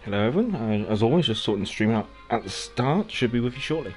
Hello everyone, as always just sorting the stream out at the start, should be with you shortly.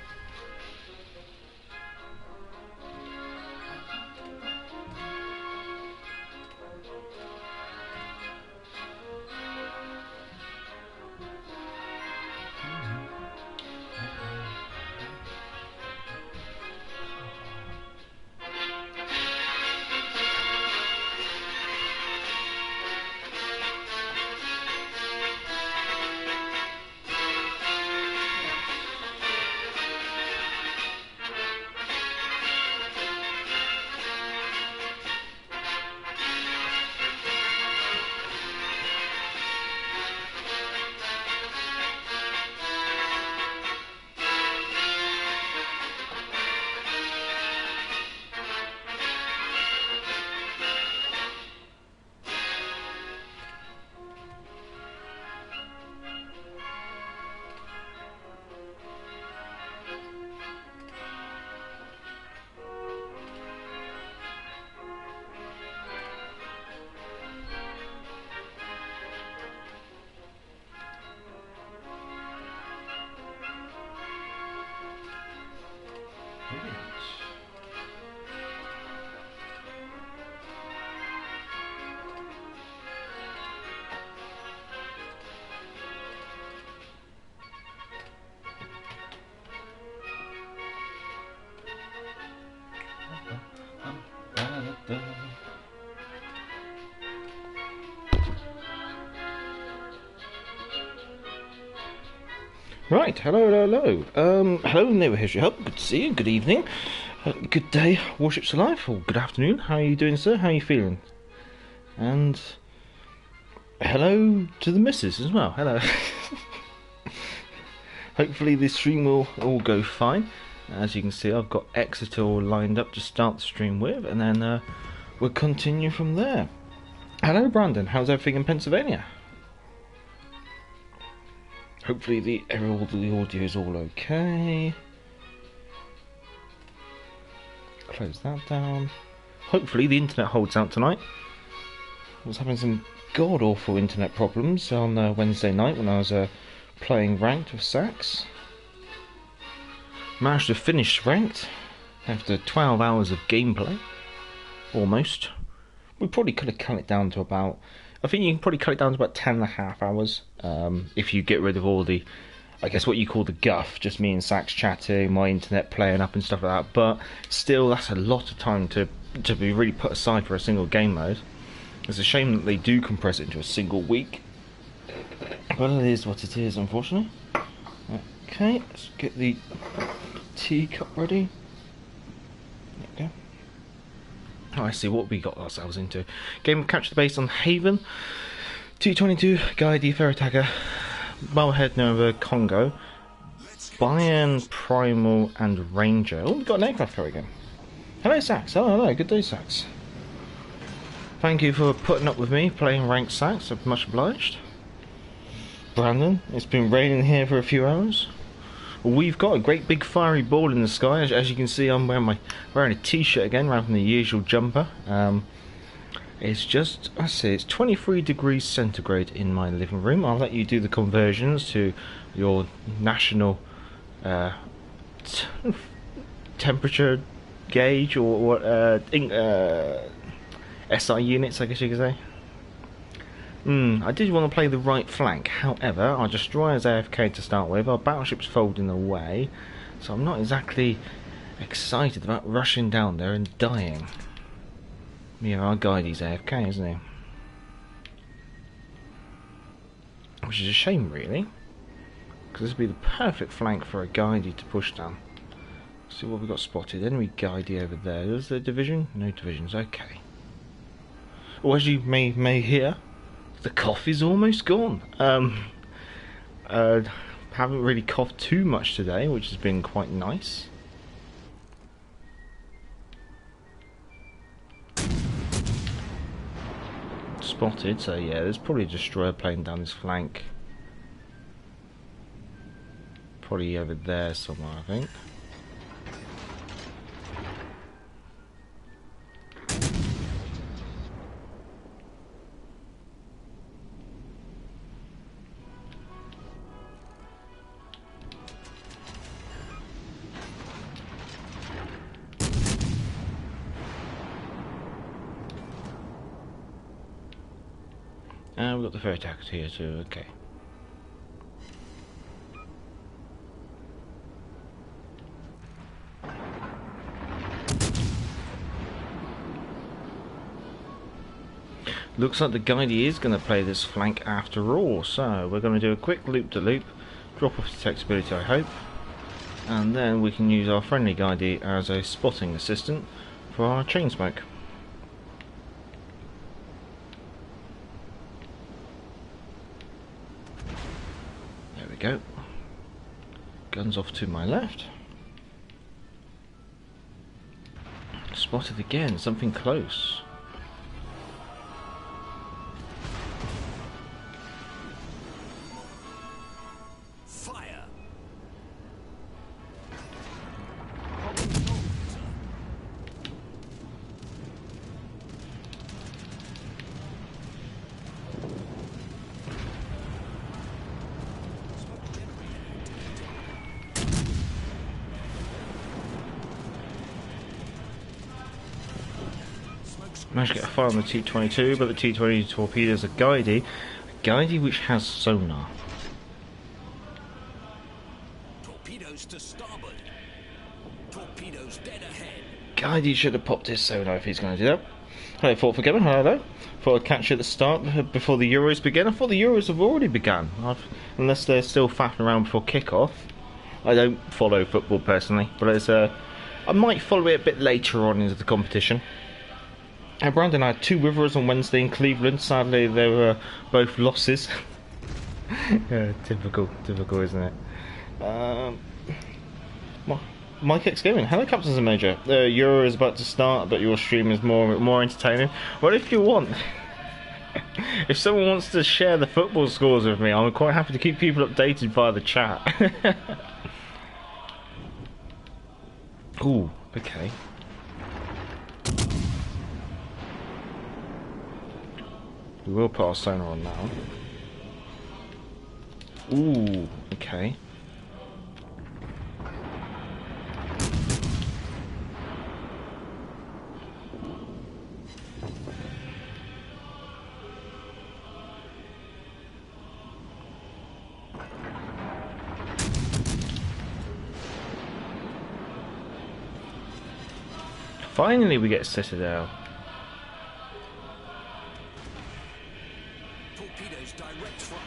Right, hello neighbour history help, good to see you, good evening, good day, warships alive, or good afternoon, how are you doing sir, how are you feeling? And hello to the missus as well, hello. Hopefully this stream will all go fine. As you can see, I've got Exeter all lined up to start the stream with, and then we'll continue from there. Hello Brandon, how's everything in Pennsylvania? Hopefully the audio is all okay. Close that down. Hopefully the internet holds out tonight. I was having some god-awful internet problems on Wednesday night when I was playing ranked with Sax. Managed to finish ranked after 12 hours of gameplay. Almost. We probably could have cut it down to about... I think you can probably cut it down to about 10.5 hours if you get rid of all the, I guess what you call the guff, just me and Sax chatting, my internet playing up and stuff like that. But still, that's a lot of time to be really put aside for a single game mode. It's a shame that they do compress it into a single week. But it is what it is, unfortunately. Okay, let's get the teacup ready. There we go. Oh, I see what we got ourselves into. Game of Catch the Base on Haven. T22, Guy D. Ferrataga, Wellhead Nova, Congo, Bayern, Primal, and Ranger. Oh, we've got an aircraft carrier again. Hello, Sax. Oh, hello. Good day, Sax. Thank you for putting up with me playing ranked Sax. I'm much obliged. Brandon, it's been raining here for a few hours. We've got a great big fiery ball in the sky. As you can see, I'm wearing a t-shirt again rather than the usual jumper. It's just, I see, it's 23 degrees centigrade in my living room. I'll let you do the conversions to your national temperature gauge or what SI units, I guess you could say. I did want to play the right flank, however, our destroyer's AFK to start with, our battleship's folding away, so I'm not exactly excited about rushing down there and dying. Yeah, our guidey's AFK, isn't he? Which is a shame, really, because this would be the perfect flank for a guidey to push down. Let's see what we've got spotted. Enemy guidey over there. Is there a division? No divisions, okay. Well, as you may hear, the cough is almost gone. Haven't really coughed too much today, which has been quite nice. Spotted, so yeah, there's probably a destroyer plane down this flank. Probably over there somewhere, I think. And we've got the ferry attackers here too, okay. Looks like the guidey is going to play this flank after all, so we're going to do a quick loop-to-loop, drop off detectability I hope, and then we can use our friendly guidey as a spotting assistant for our chain smoke. There we go. Guns off to my left. Spotted again, something close. Managed to get a fire on the T-22, but the T-22 torpedoes a guidey which has sonar. Torpedoes to starboard. Torpedoes dead ahead. Guidey should have popped his sonar if he's going to do that. Hello, Fort Forgiven. Hello. Thought I'd catch you at the start before the Euros begin. I thought the Euros have already begun, unless they're still faffing around before kick-off. I don't follow football personally, but it's I might follow it a bit later on into the competition. Brandon, I had 2 Witherers on Wednesday in Cleveland. Sadly, they were both losses. Typical, isn't it? Mike X Gaming. Hello, Captains and Major. The Euro is about to start, but your stream is more entertaining. Well, if you want, if someone wants to share the football scores with me, I'm quite happy to keep people updated via the chat. Ooh, okay. We will put our sonar on now. Ooh, okay. Finally we get Citadel. Torpedoes direct front.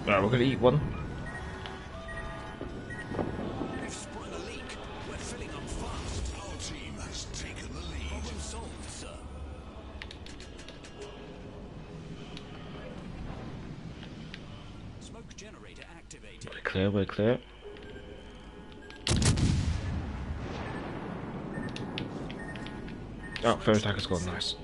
Right, we're gonna eat one. We've sprung a leak. We're filling up fast. Our team has taken the lead. Problem solved, sir. Smoke generator activated. We're clear. Oh, fair attacker's gone, nice.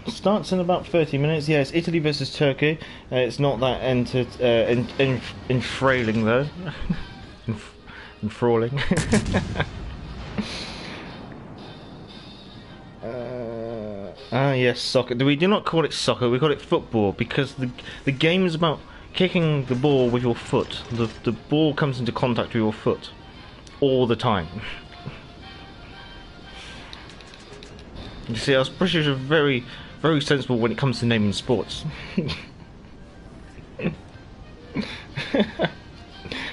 Starts in about 30 minutes. Yes, Italy versus Turkey. It's not that enfrailing though. Enthralling. Yes, soccer. We do not call it soccer. We call it football because the game is about kicking the ball with your foot. The ball comes into contact with your foot all the time. You see, us British are very, very sensible when it comes to naming sports.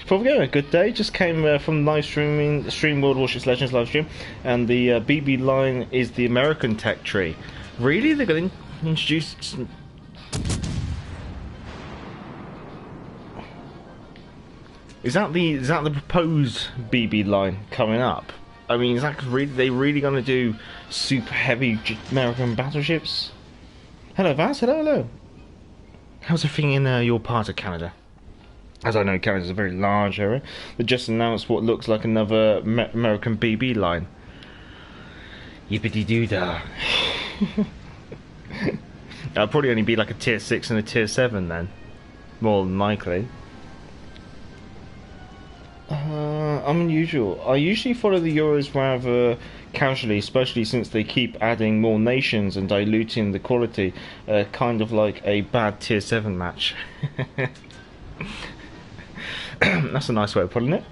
Before we go, a good day. Just came from stream World of Warships Legends livestream, and the BB line is the American tech tree. Really, they're going to introduce some... Is that the proposed BB line coming up? I mean, is that they really going to do super heavy American battleships? Hello, Vaz. Hello. How's everything in your part of Canada? As I know, Canada's a very large area. They just announced what looks like another American BB line. Yippity doo dah. That'll probably only be like a tier 6 and a tier 7 then, more than likely. I'm unusual. I usually follow the Euros rather casually, especially since they keep adding more nations and diluting the quality, kind of like a bad Tier 7 match. That's a nice way of putting it.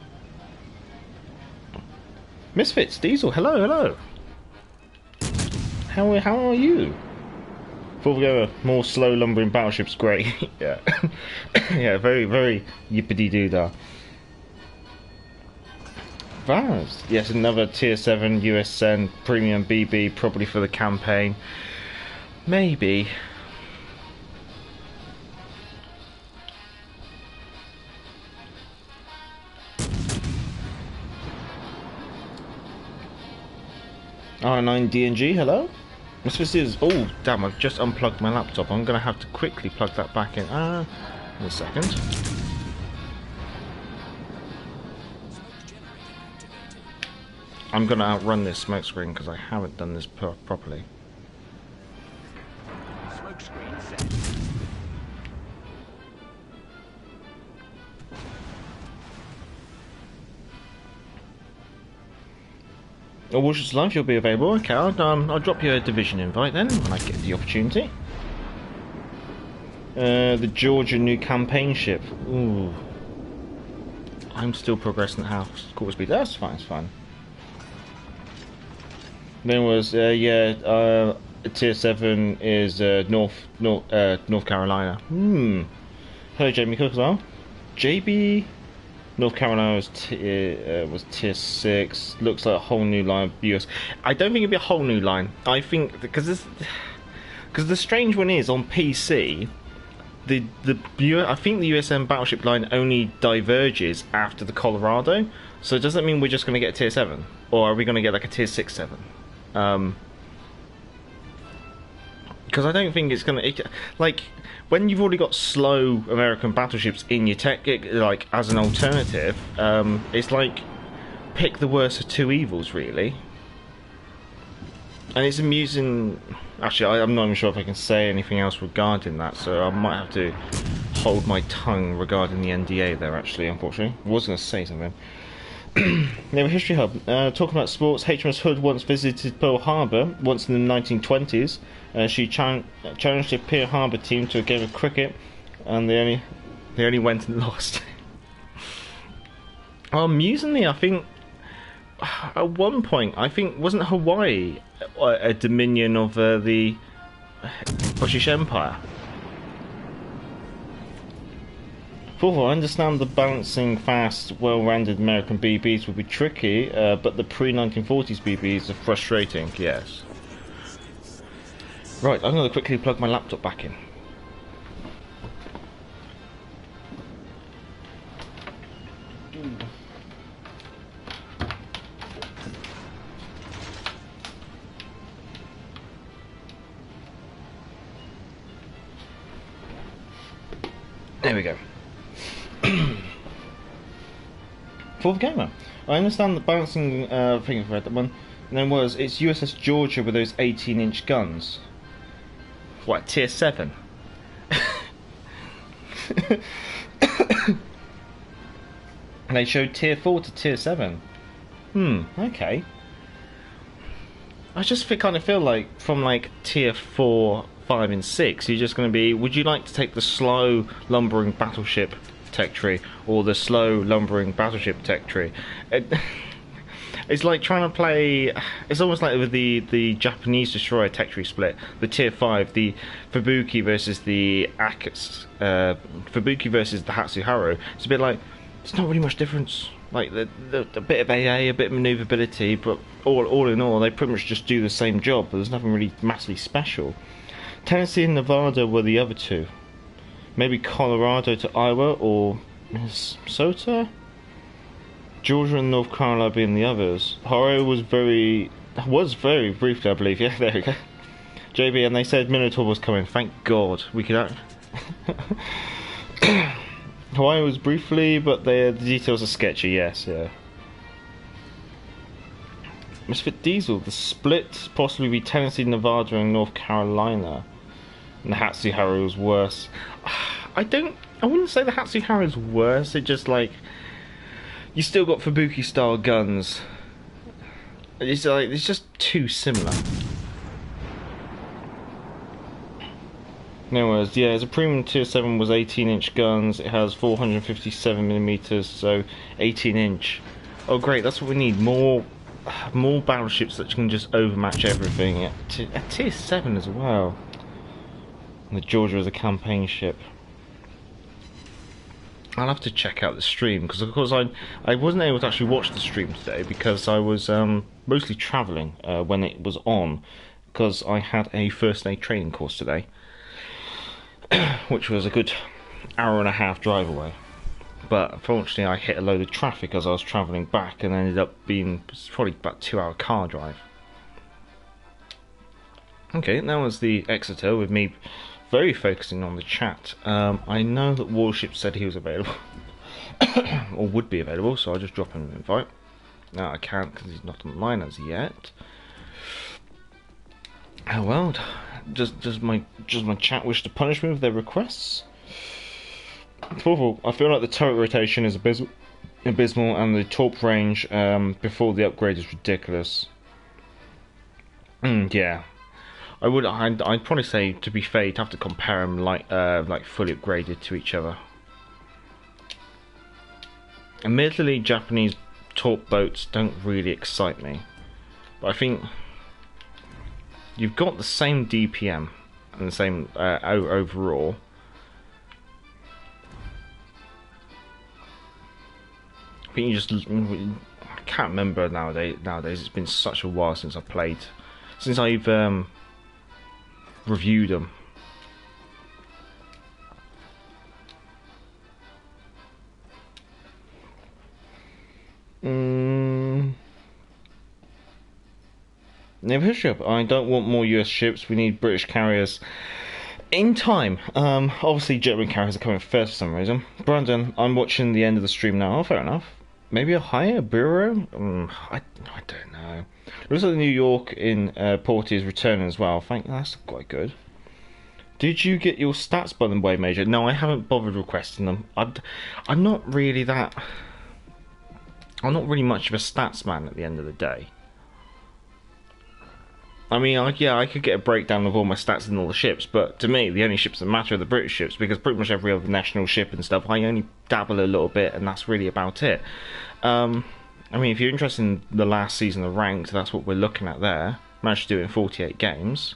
Misfits, Diesel, hello, hello. How are you? Before we go, more slow lumbering battleships, great. Yeah. Yeah, very, very yippity-doo-dah. Vaz, yes, another Tier 7 USN Premium BB, probably for the campaign. Maybe. R9 DNG, hello? This is. Oh, damn, I've just unplugged my laptop. I'm going to have to quickly plug that back in. In a second. I'm going to outrun this smoke screen because I haven't done this properly. Smoke screen set. Warships Live, you'll be available. Okay, I'll drop you a division invite then when I get the opportunity. The Georgia new campaign ship. Ooh. I'm still progressing at half quarter speed. That's fine, it's fine. Then was Tier 7 is North Carolina. Hello, Jamie Cook as well. JB North Carolina was Tier 6. Looks like a whole new line of US. I don't think it'd be a whole new line. I think because the strange one is on PC. I think the USM battleship line only diverges after the Colorado. So does that mean we're just going to get a Tier 7, or are we going to get like a Tier 6-7? Because I don't think it's going to like when you've already got slow American battleships in your tech, like as an alternative. It's like pick the worst of two evils, really. And it's amusing. Actually, I'm not even sure if I can say anything else regarding that, so I might have to hold my tongue regarding the NDA there, actually, unfortunately. I was going to say something. Naval History Hub. Talking about sports, HMS Hood once visited Pearl Harbor, once in the 1920s. She challenged the Pearl Harbor team to a game of cricket, and they only went and lost. Amusingly, I think at one point, wasn't Hawaii a dominion of the British Empire? Fourth, I understand the balancing fast, well-rounded American BBs would be tricky, but the pre-1940s BBs are frustrating, yes. Right, I'm going to quickly plug my laptop back in. There we go. Fourth gamer. I understand the balancing thing I've read that one. And then it's USS Georgia with those 18-inch guns. What, Tier 7? And they showed Tier 4 to Tier 7. Okay. I just kind of feel like from like Tier 4, 5 and 6 you're just going to be, would you like to take the slow lumbering battleship tech tree or the slow lumbering battleship tech tree? It's like trying to play. It's almost like with the Japanese destroyer tech tree split, the Tier 5, the Fubuki versus the Fubuki versus the Hatsuharu. It's a bit like, it's not really much difference. Like the bit of AA, a bit of maneuverability, but all in all, they pretty much just do the same job. There's nothing really massively special. Tennessee and Nevada were the other two. Maybe Colorado to Iowa or Minnesota. Georgia and North Carolina being the others. Ohio was very briefly, I believe. Yeah, there we go. JB, and they said Minotaur was coming. Thank God we could. Hawaii was briefly, but the details are sketchy. Yes, yeah. Misfit Diesel. The split possibly be Tennessee, Nevada, and North Carolina. And the Hatsuharu was worse. I wouldn't say the Hatsuharu is worse. It just like. You still got Fubuki style guns. It's like it's just too similar. Anyways, yeah, as a premium tier 7 was 18-inch guns. It has 457mm, so 18-inch. Oh great, that's what we need. More battleships that can just overmatch everything at tier 7 as well. And the Georgia is a campaign ship. I'll have to check out the stream, because of course I wasn't able to actually watch the stream today because I was mostly travelling when it was on, because I had a first aid training course today, which was a good hour and a half drive away. But unfortunately I hit a load of traffic as I was travelling back, and ended up being probably about 2-hour car drive. Okay, that was the Exeter with me very focusing on the chat. I know that Warship said he was available, or would be available, so I'll just drop him an invite. No, I can't because he's not online as yet. Oh well, does my chat wish to punish me with their requests? I feel like the turret rotation is abysmal, and the torp range before the upgrade is ridiculous. Yeah. I'd probably say, to be fair, you'd have to compare them like fully upgraded to each other. Admittedly, Japanese torp boats don't really excite me, but I think you've got the same DPM and the same overall. I think I can't remember nowadays. It's been such a while since I've reviewed them. Never ship. I don't want more US ships. We need British carriers in time. Obviously German carriers are coming first for some reason. Brandon, I'm watching the end of the stream now. Oh, fair enough. Maybe a higher bureau? I don't know. Looks like the New York in port is returning as well. I think that's quite good. Did you get your stats by the way, Major? No, I haven't bothered requesting them. I'm not really much of a stats man at the end of the day. I mean, I could get a breakdown of all my stats in all the ships, but to me, the only ships that matter are the British ships, because pretty much every other national ship and stuff, I only dabble a little bit, and that's really about it. I mean, if you're interested in the last season of Ranked, that's what we're looking at there. Managed to do it in 48 games.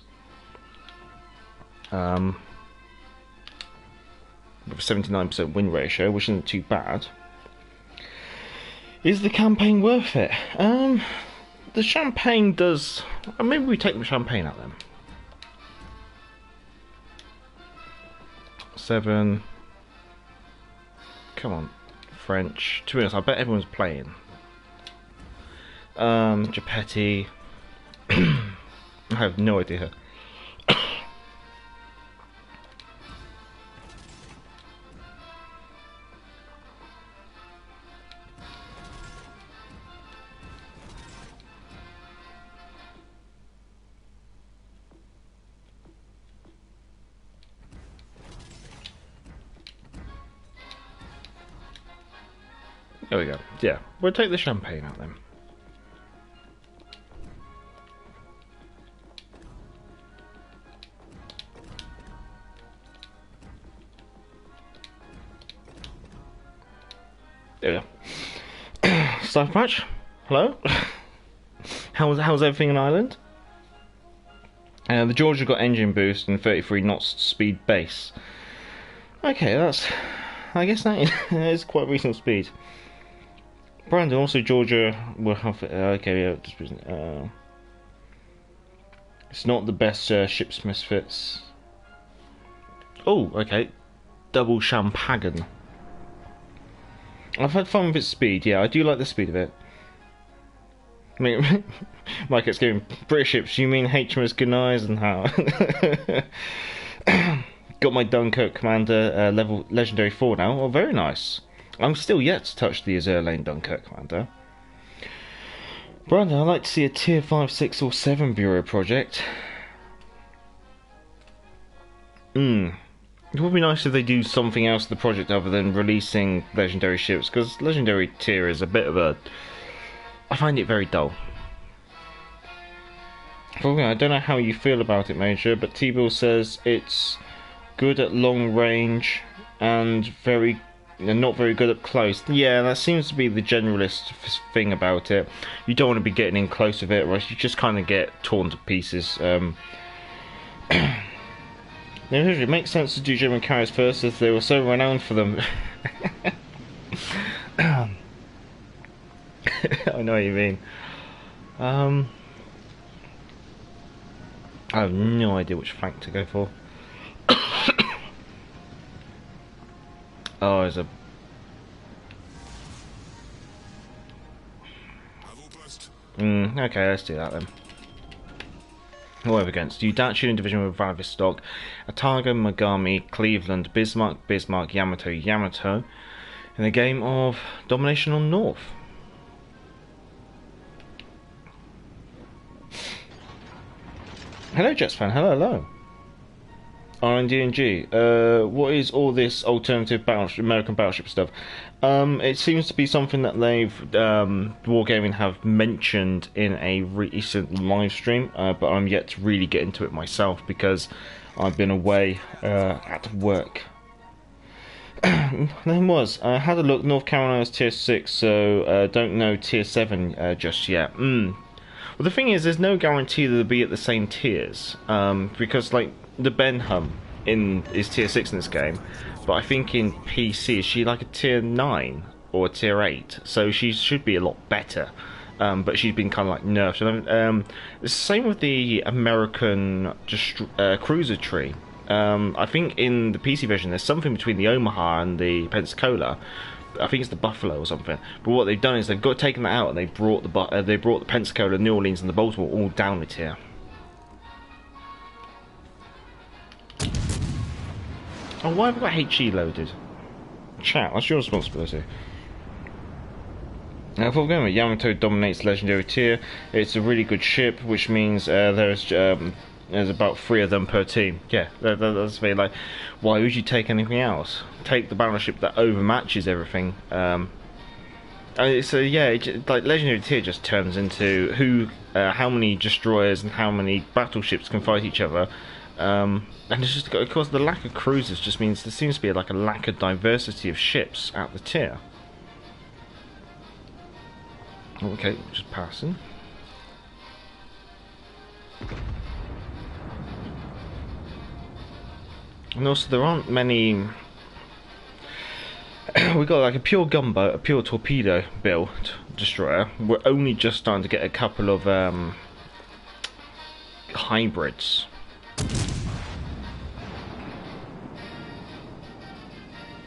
With a 79% win ratio, which isn't too bad. Is the campaign worth it? The champagne does. Maybe we take the champagne out then. 7. Come on, French. To be honest, I bet everyone's playing. Gepetti. I have no idea. There we go. Yeah, we'll take the champagne out then. There we go. Staff match. Hello. How's everything in Ireland? The Georgia got engine boost and 33 knots speed base. Okay, I guess that is quite reasonable speed. Brandon, also Georgia will have. Okay, yeah, it's not the best ships misfits. Oh, okay. Double Champagne. I've had fun with its speed, yeah, I do like the speed of it. I mean, Mike, it's giving British ships, you mean HMS Gunais and how? Got my Dunkirk Commander level Legendary 4 now, oh very nice. I'm still yet to touch the Azure Lane Dunkirk Commander. Brandon, I'd like to see a tier 5, 6 or 7 bureau project. It would be nice if they do something else to the project other than releasing legendary ships, because legendary tier is a bit of a... I find it very dull. Okay, I don't know how you feel about it, Major, but T-Bill says it's good at long range and not very good up close. Yeah, that seems to be the generalist thing about it. You don't want to be getting in close with it, or else you just kind of get torn to pieces. It makes sense to do German carriers first, as they were so renowned for them. I know what you mean. I have no idea which flank to go for. Oh, there's a... okay, let's do that then. Who are we against? Udachi in division with Vladivostok, Atago, Megami, Cleveland, Bismarck, Yamato, in a game of domination on North. Hello, Jets fan. Hello. R&D&G. What is all this alternative American battleship stuff? It seems to be something that they've Wargaming have mentioned in a recent live stream, but I'm yet to really get into it myself because I've been away at work. There was. I had a look. North Carolina's tier 6, so don't know tier 7 just yet. Well, the thing is, there's no guarantee that they'll be at the same tiers, because like the Benham is tier 6 in this game, but I think in PC is she like a tier 9 or a tier 8, so she should be a lot better, but she's been kind of like nerfed. It's the same with the American cruiser tree. I think in the PC version there's something between the Omaha and the Pensacola. I think it's the Buffalo or something. But what they've done is they've taken that out and they brought the Pensacola, New Orleans, and the Baltimore all down a tier. Oh, why have I got HE loaded? Chat, that's your responsibility. Now, if we're going with Yamato dominates legendary tier, it's a really good ship, which means there's about 3 of them per team. Yeah, that's very like, why would you take anything else? Take the battleship that overmatches everything. So yeah, like legendary tier just turns into how many destroyers and how many battleships can fight each other. And it's just, of course, the lack of cruisers just means there seems to be like a lack of diversity of ships at the tier. Okay, just passing. And also, there aren't many. We got like a pure gunboat, a pure torpedo built destroyer. We're only just starting to get a couple of hybrids.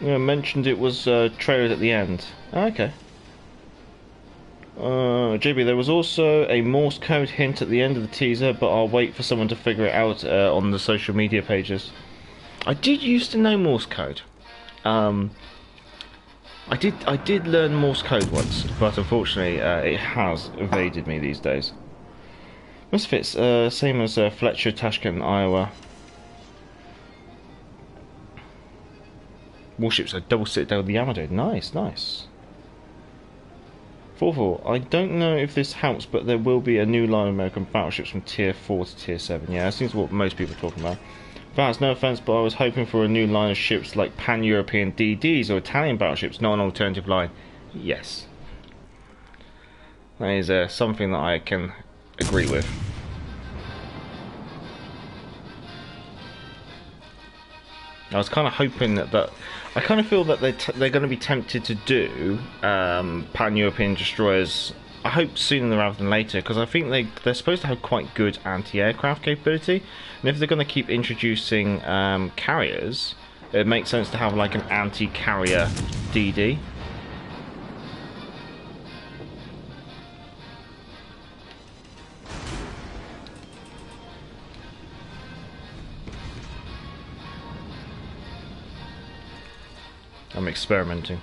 Yeah, mentioned it was trailed at the end. Okay. JB, there was also a Morse code hint at the end of the teaser, but I'll wait for someone to figure it out on the social media pages. I did used to know Morse code. I did learn Morse code once, but unfortunately it has evaded me these days. Misfits, same as Fletcher, Tashkent, Iowa. Warships are double citadel with the Yamato. Nice. 4-4. I don't know if this helps, but there will be a new line of American battleships from tier 4 to tier 7. Yeah, that seems what most people are talking about. That's no offense, but I was hoping for a new line of ships like pan-European DDs or Italian battleships, not an alternative line. Yes. That is something that I can agree with. I was kind of hoping that I kind of feel that they're going to be tempted to do pan-European destroyers. I hope sooner rather than later, because I think they're supposed to have quite good anti-aircraft capability, and if they're going to keep introducing carriers, it makes sense to have like an anti-carrier DD. I'm experimenting.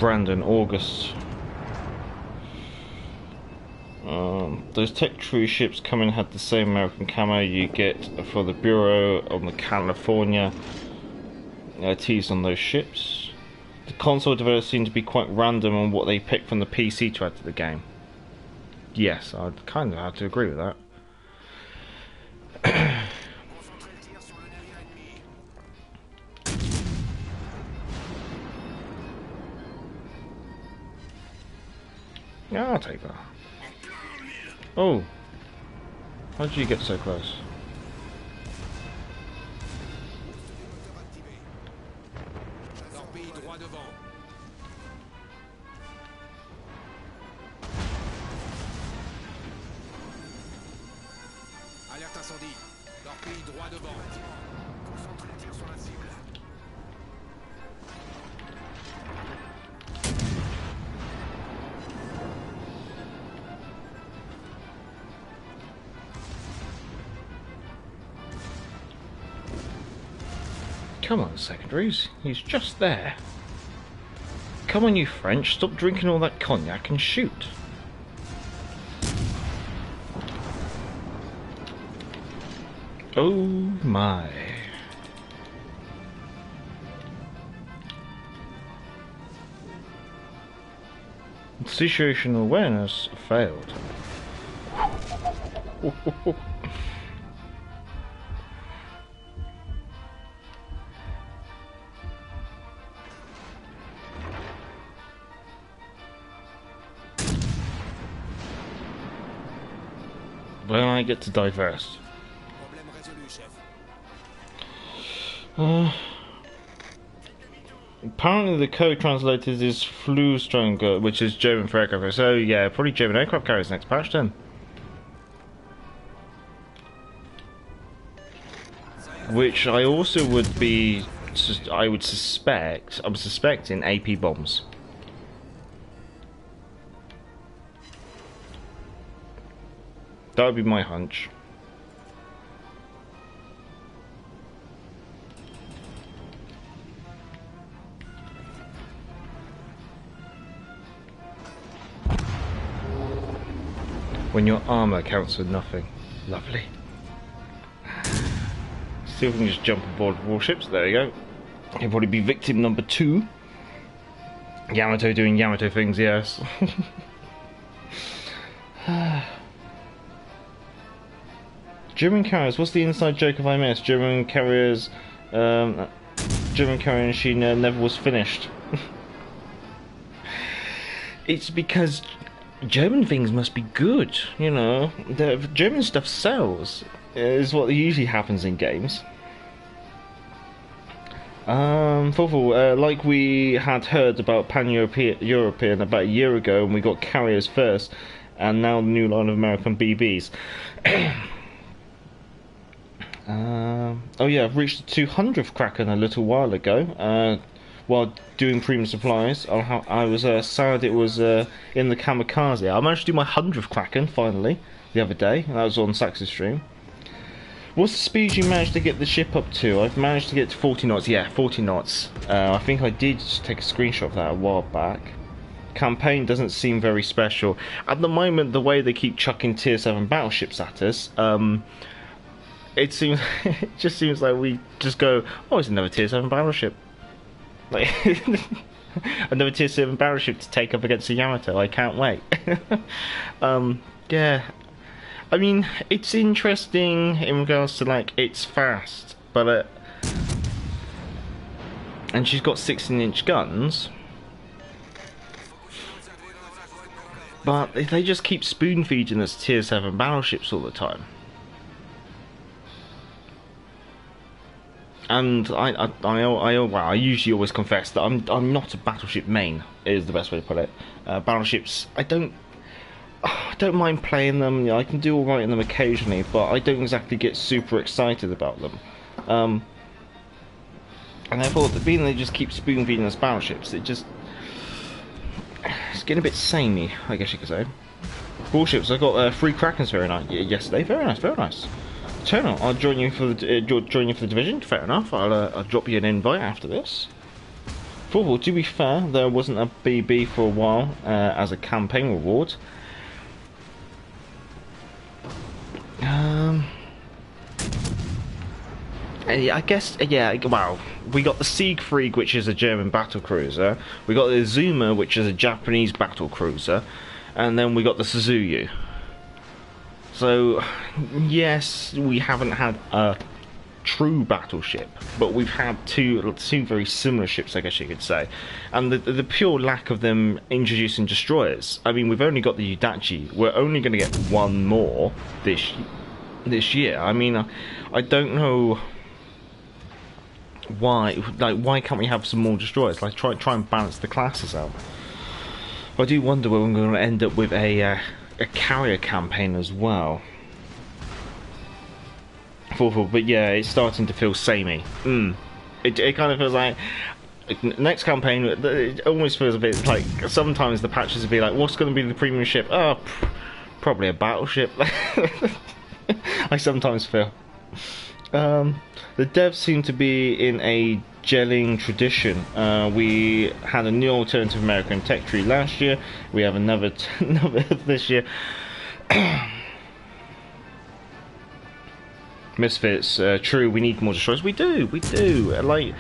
Brandon, August. Those tech true ships coming had the same American camo you get for the Bureau on the California tees on those ships. The console developers seem to be quite random on what they pick from the PC to add to the game. Yes, I'd kind of have to agree with that. Yeah, I'll take that. Oh, how did you get so close? Alerte incendie. Torpille droit devant. Concentre le tir sur la cible. Come on, secondaries. He's just there. Come on, you French. Stop drinking all that cognac and shoot. Oh my. Situational awareness failed. When I get to diverse. Problème résolu, chef. Apparently the code translated is Flugstrange, which is German for aircraft carriers. So yeah, probably German aircraft carriers next patch then. Which I also would be, I would suspect, I'm suspecting AP bombs. That would be my hunch. When your armor counts for nothing. Lovely. See if we can just jump aboard warships. There you go. He'll probably be victim number 2. Yamato doing Yamato things, yes. German carriers, what's the inside joke if I miss? German carriers, German carrier machine never was finished. It's because German things must be good, you know. The German stuff sells, is what usually happens in games. Like we had heard about Pan-European about a year ago, and we got carriers first, and now the new line of American BBs. Oh yeah, I've reached the 200th Kraken a little while ago, while doing premium supplies. I was sad it was in the Kamikaze. I managed to do my 100th Kraken, finally, the other day, and that was on Sax's stream. What's the speed you managed to get the ship up to? I've managed to get to 40 knots, yeah, 40 knots. I think I did just take a screenshot of that a while back. Campaign doesn't seem very special. At the moment, the way they keep chucking tier 7 battleships at us, it just seems like we just go, oh, it's another tier 7 battleship. Like another tier 7 battleship to take up against the Yamato. I can't wait. Yeah, I mean, it's interesting in regards to, like, it's fast, but and she's got 16-inch guns, but they just keep spoon feeding us tier 7 battleships all the time. And I usually always confess that I'm not a battleship main, is the best way to put it. Battleships, I don't mind playing them. You know, I can do alright in them occasionally, but I don't exactly get super excited about them. And therefore, being they just keep spoon feeding us battleships, it's getting a bit samey, I guess you could say. Warships, I got 3 Krakens yesterday. Very nice, very nice. Eternal, I'll join you for the division. Fair enough. I'll drop you an invite after this. Well, to be fair, there wasn't a BB for a while as a campaign reward. I guess, yeah, well, we got the Siegfried, which is a German battle cruiser. We got the Azuma, which is a Japanese battle cruiser. And then we got the Suzuyu. So, yes, we haven't had a true battleship, but we've had two very similar ships, I guess you could say. And the pure lack of them introducing destroyers. I mean, we've only got the Udachi. We're only going to get one more this year. I mean, I don't know why. Like, why can't we have some more destroyers? Like, try and balance the classes out. I do wonder whether we're going to end up with a carrier campaign as well. But yeah, it's starting to feel samey. It kind of feels like next campaign. It almost feels a bit like sometimes the patches would be like, "What's going to be the premium ship?" Oh, probably a battleship. I sometimes feel. The devs seem to be in a gelling tradition. We had a new alternative American tech tree last year. We have another this year. Misfits, true, we need more destroyers. We do. Like,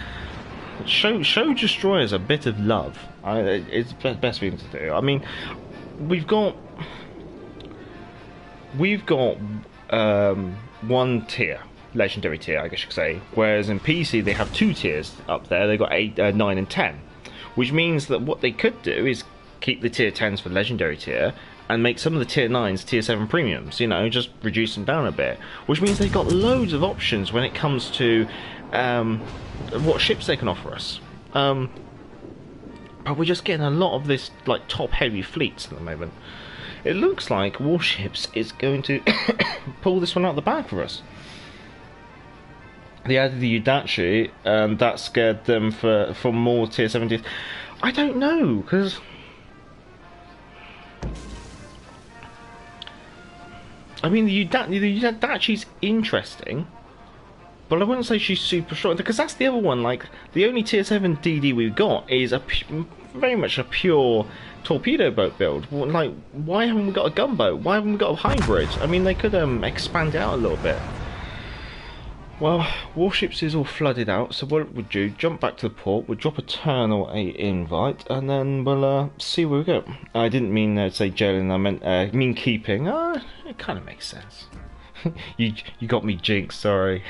show destroyers a bit of love. It's the best thing to do. I mean, we've got one tier, legendary tier, I guess you could say. Whereas in PC they have two tiers up there. They've got 8, 9, and 10, which means that what they could do is keep the tier 10s for legendary tier and make some of the tier 9s tier 7 premiums, you know, just reduce them down a bit, which means they've got loads of options when it comes to what ships they can offer us. But we're just getting a lot of this like top heavy fleets at the moment. It looks like Warships is going to pull this one out of the bag for us. They added the Udachi, and that scared them for more tier 70s. I don't know, because I mean, the Udachi's interesting, but I wouldn't say she's super strong, because that's the other one. Like, the only tier 7 DD we've got is very much a pure torpedo boat build. Like, why haven't we got a gunboat? Why haven't we got a hybrid? I mean, they could expand it out a little bit. Well, Warships is all flooded out, so what we'll do, jump back to the port, we'll drop a turn or a invite, and then we'll see where we go. I didn't mean to say jailing, I mean keeping. It kind of makes sense. you got me jinxed, sorry.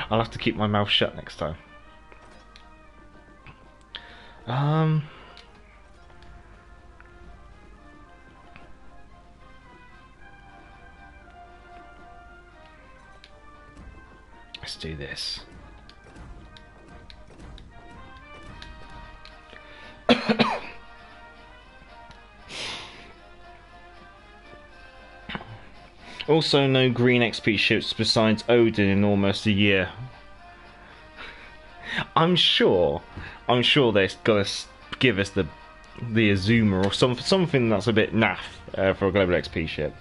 I'll have to keep my mouth shut next time. Let's do this. Also, no green XP ships besides Odin in almost a year. I'm sure they're gonna give us the Azuma or something that's a bit naff for a global XP ship.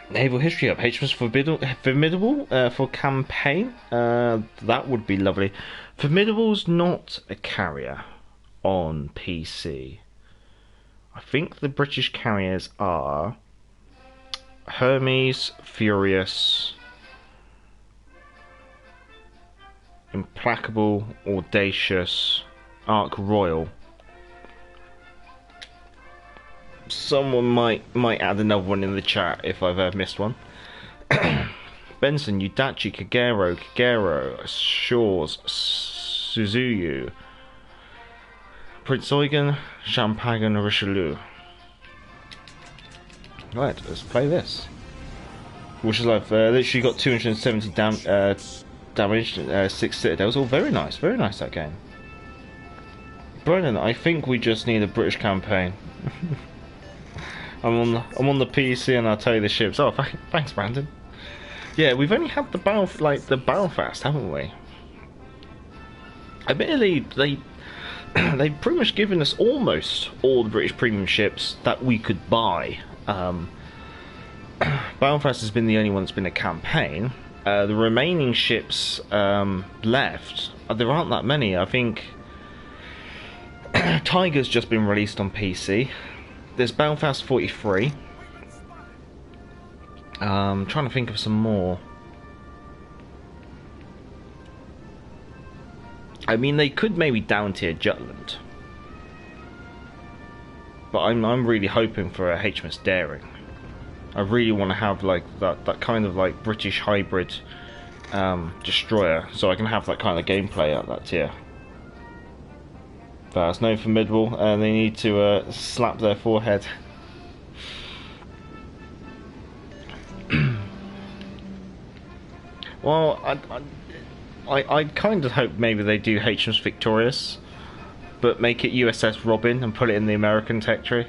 Naval history up. HMS Formidable for campaign. That would be lovely. Formidable's not a carrier on PC. I think the British carriers are Hermes, Furious, Implacable, Audacious, Ark Royal. Someone might add another one in the chat if I've missed one. Benson, Udachi, Kagero, Shores, Suzuyu, Prince Eugen, Champagne, Richelieu. Right, let's play this. Which is like literally got 270 damage, 6 citadels. All very nice that game. Brennan, I think we just need a British campaign. I'm on the PC and I'll tell you the ships. Oh, thanks, Brandon. Yeah, we've only had the Belfast, haven't we? Admittedly, they've pretty much given us almost all the British premium ships that we could buy. Belfast has been the only one that's been a campaign. The remaining ships left, there aren't that many. I think Tiger's just been released on PC. There's Belfast 43. Trying to think of some more. I mean, they could maybe down tier Jutland, but I'm really hoping for a HMS Daring. I really want to have like that kind of like British hybrid destroyer, so I can have that kind of gameplay at that tier. That's no formidable, and they need to slap their forehead. Well, I kind of hope maybe they do HMS Victorious, but make it USS Robin and put it in the American territory.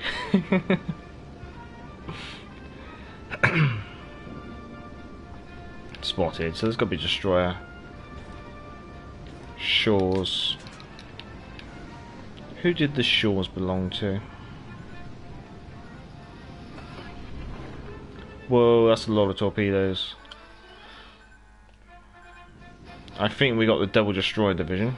Spotted, so there's got to be a destroyer. Shores. Who did the Shores belong to? Whoa, that's a lot of torpedoes. I think we got the Double Destroyer Division.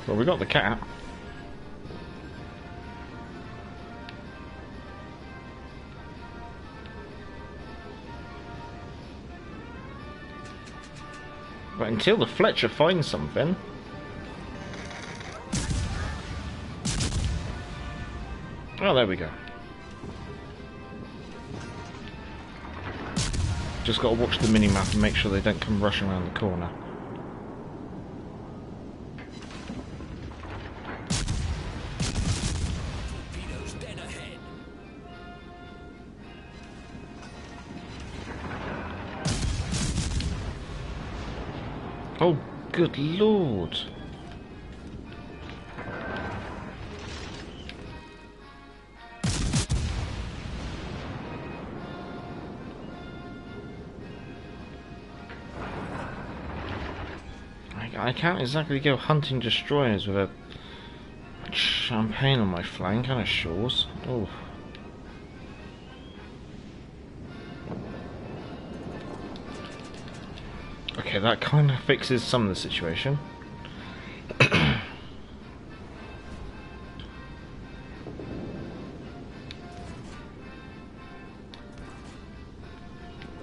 Well, we got the cat. But until the Fletcher finds something. Oh, there we go. Just got to watch the mini-map and make sure they don't come rushing around the corner. Oh, good lord. I can't exactly go hunting destroyers with a champagne on my flank and a shores. Oh. Okay, that kind of fixes some of the situation.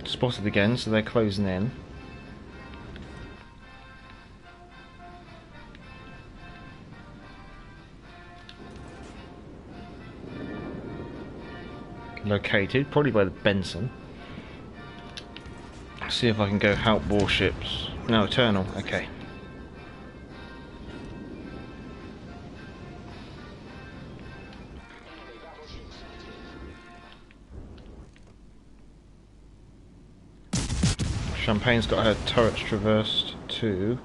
Spotted again, so they're closing in. Located, probably by the Benson. See if I can go help warships. No, Eternal, okay. Champagne's got her turrets traversed too.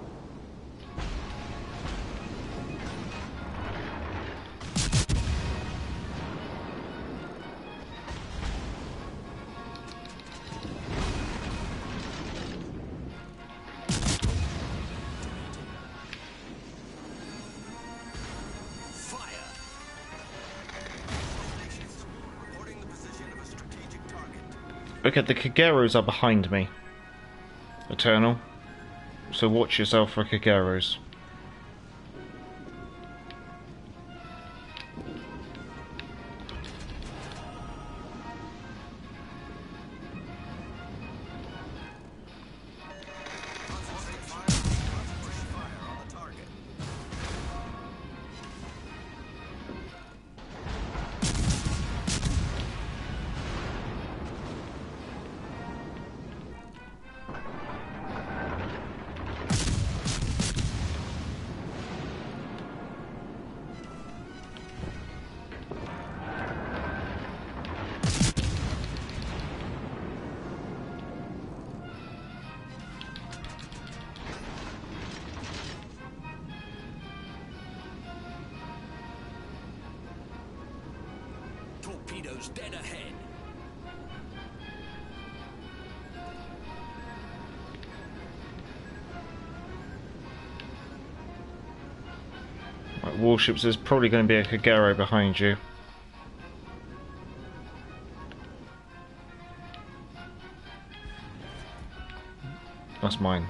Okay, the Kageros are behind me. Eternal. So watch yourself for Kageros. cruisers dead ahead. Right, warships, there's probably going to be a Kagero behind you. That's mine.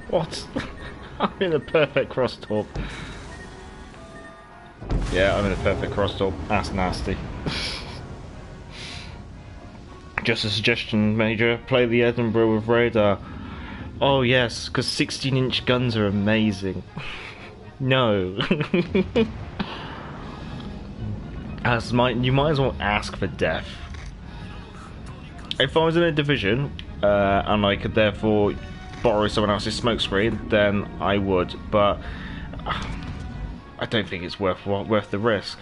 What? I'm in a perfect crosstalk. Yeah, I'm in a perfect crosstalk. That's nasty. Just a suggestion, Major. Play the Edinburgh with radar. Oh yes, because 16-inch guns are amazing. No. You might as well ask for death. If I was in a division, and I could therefore borrow someone else's smokescreen, then I would, but I don't think it's worth the risk.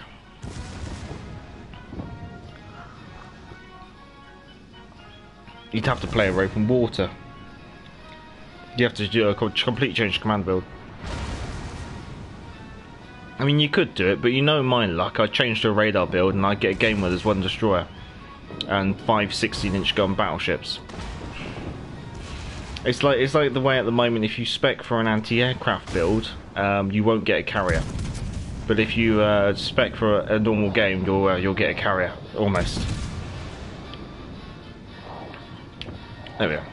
You'd have to play over open water. You have to do a complete change of command build. I mean, you could do it, but you know my luck. I changed to a radar build and I get a game where there's one destroyer and 5 16-inch gun battleships. It's like the way at the moment. If you spec for an anti-aircraft build, you won't get a carrier. But if you spec for a normal game, you'll get a carrier almost. There we are.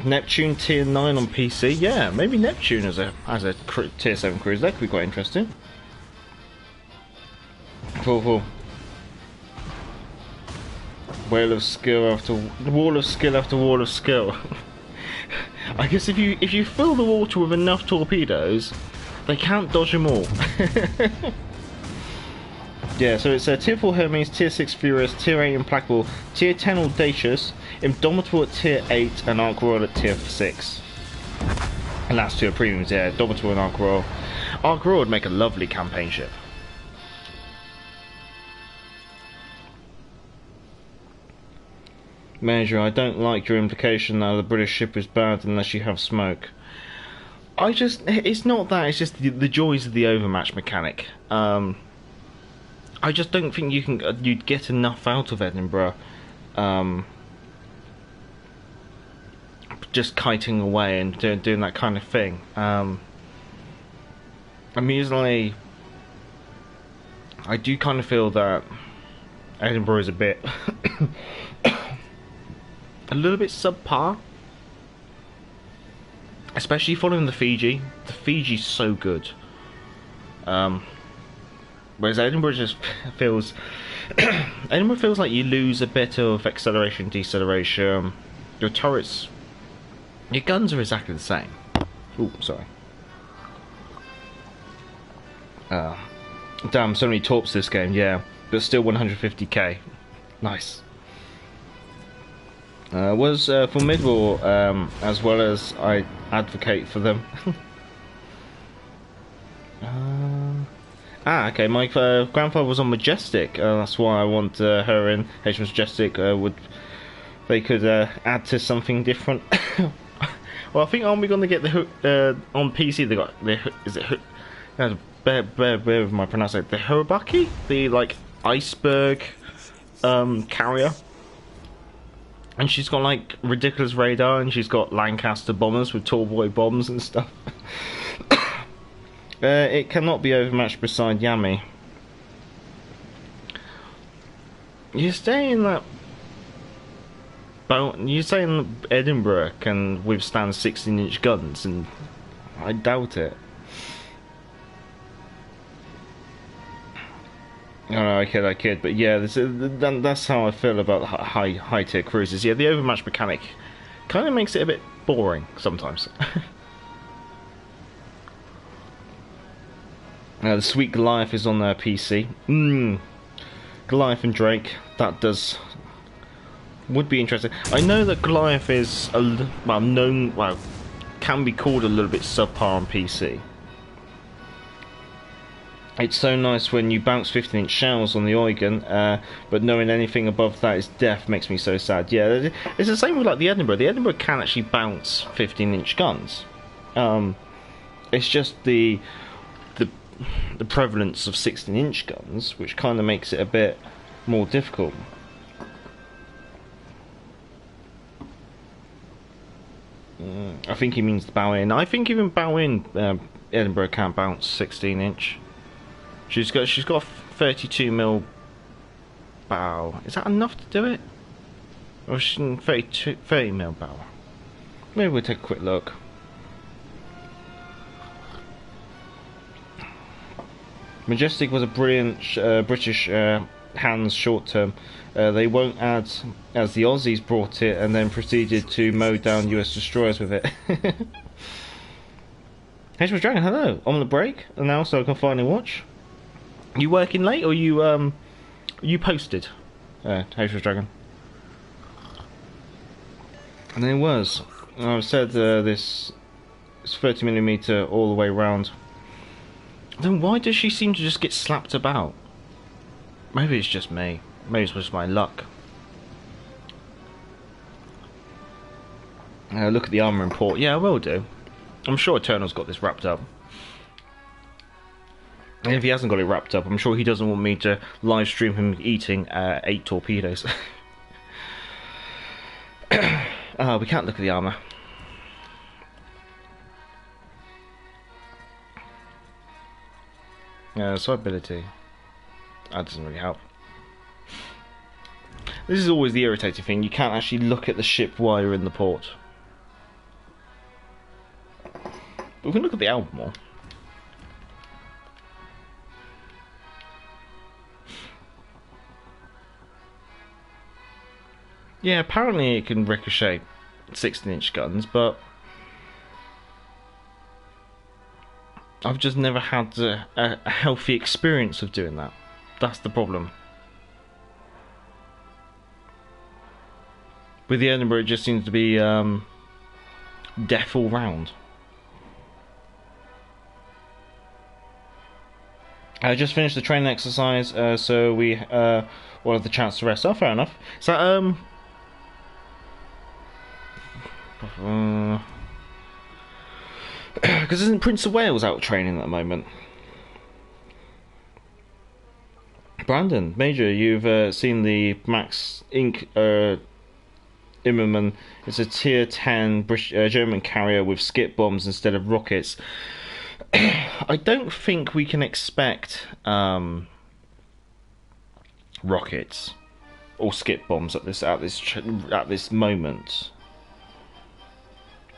Neptune tier 9 on PC. Yeah, maybe Neptune as a tier 7 cruiser. That could be quite interesting. Cool. Wall of skill after wall of skill. I guess if you fill the water with enough torpedoes, they can't dodge them all. Yeah, so it's tier 4 Hermes, tier 6 Furious, tier 8 Implacable, tier 10 Audacious, Indomitable at tier 8, and Ark Royal at tier 6. And that's tier premiums, yeah, Indomitable and Ark Royal. Ark Royal would make a lovely campaign ship. Major, I don't like your implication that the British ship is bad unless you have smoke. It's not that, it's just the joys of the overmatch mechanic. I just don't think you'd get enough out of Edinburgh, just kiting away and doing that kind of thing. Amusingly, I do kind of feel that Edinburgh is a bit, a little bit subpar, especially following the Fiji. The Fiji's so good. Whereas Edinburgh just feels... Edinburgh feels like you lose a bit of acceleration, deceleration. Your turrets... Your guns are exactly the same. Ooh, sorry. Damn, so many torps this game, yeah. But still 150k. Nice. Was formidable, as well as I advocate for them. Okay, my grandfather was on Majestic, that's why I want her in HMS Majestic. They could add to something different. Well, I think aren't we going to get the on PC they got the bear with my pronunciation, the Hirobaki, the like iceberg carrier, and she's got like ridiculous radar, and she's got Lancaster bombers with tall boy bombs and stuff. It cannot be overmatched beside Yami. You're saying that Edinburgh can withstand 16-inch guns, and I doubt it. No, I kid, but yeah, that's how I feel about high tier cruisers. Yeah, the overmatch mechanic kind of makes it a bit boring sometimes. The Sweet Goliath is on their PC. Goliath and Drake. That would be interesting. I know that Goliath is can be called a little bit subpar on PC. It's so nice when you bounce 15-inch shells on the Eugen, but knowing anything above that is death makes me so sad. Yeah, it's the same with like the Edinburgh. The Edinburgh can actually bounce 15-inch guns. It's just the prevalence of 16-inch guns, which kind of makes it a bit more difficult. I think he means the bow in. I think even bow in, Edinburgh can't bounce 16-inch. She's got a 32mm bow. Is that enough to do it? Or is she 30mm bow? Maybe we'll take a quick look. Majestic was a brilliant British hands short term. They won't add, as the Aussies brought it and then proceeded to mow down US destroyers with it. HMS Dragon, hello. On the break now, so I can finally watch. You working late or you posted? HMS Dragon. And it was. I've said this is 30mm all the way round. Then why does she seem to just get slapped about? Maybe it's just me. Maybe it's just my luck. Look at the armour import. Yeah, I will do. I'm sure Eternal's got this wrapped up. And if he hasn't got it wrapped up, I'm sure he doesn't want me to live stream him eating 8 torpedoes. We can't look at the armour. So ability. That doesn't really help. This is always the irritating thing. You can't actually look at the ship while you're in the port. But we can look at the Albemarle. Yeah, apparently it can ricochet 16-inch guns, but I've just never had a healthy experience of doing that. That's the problem. With the Edinburgh, it just seems to be death all round. I just finished the training exercise, so we will have the chance to rest. Oh, fair enough. So, because isn't Prince of Wales out training at the moment? Brandon, Major, you've seen the Max Inc. Immermann. It's a tier 10 German carrier with skip bombs instead of rockets. I don't think we can expect rockets or skip bombs at this moment.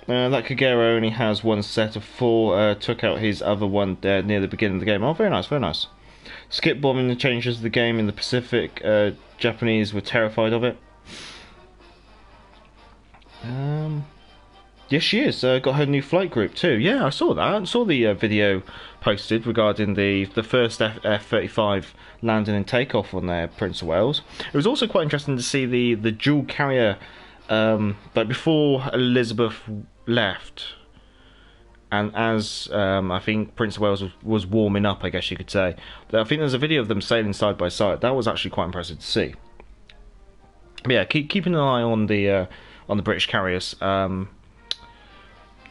That Kagero only has one set of 4. Took out his other one near the beginning of the game. Oh, very nice, very nice. Skip bombing changes the game in the Pacific. Japanese were terrified of it. Yes, she is. Got her new flight group too. Yeah, I saw that. I saw the video posted regarding the first F-35 landing and takeoff on there, Prince of Wales. It was also quite interesting to see the dual carrier. But before Elizabeth left, and as I think Prince of Wales was warming up, I guess you could say, I think there's a video of them sailing side by side. That was actually quite impressive to see. But yeah, keeping an eye on the British carriers.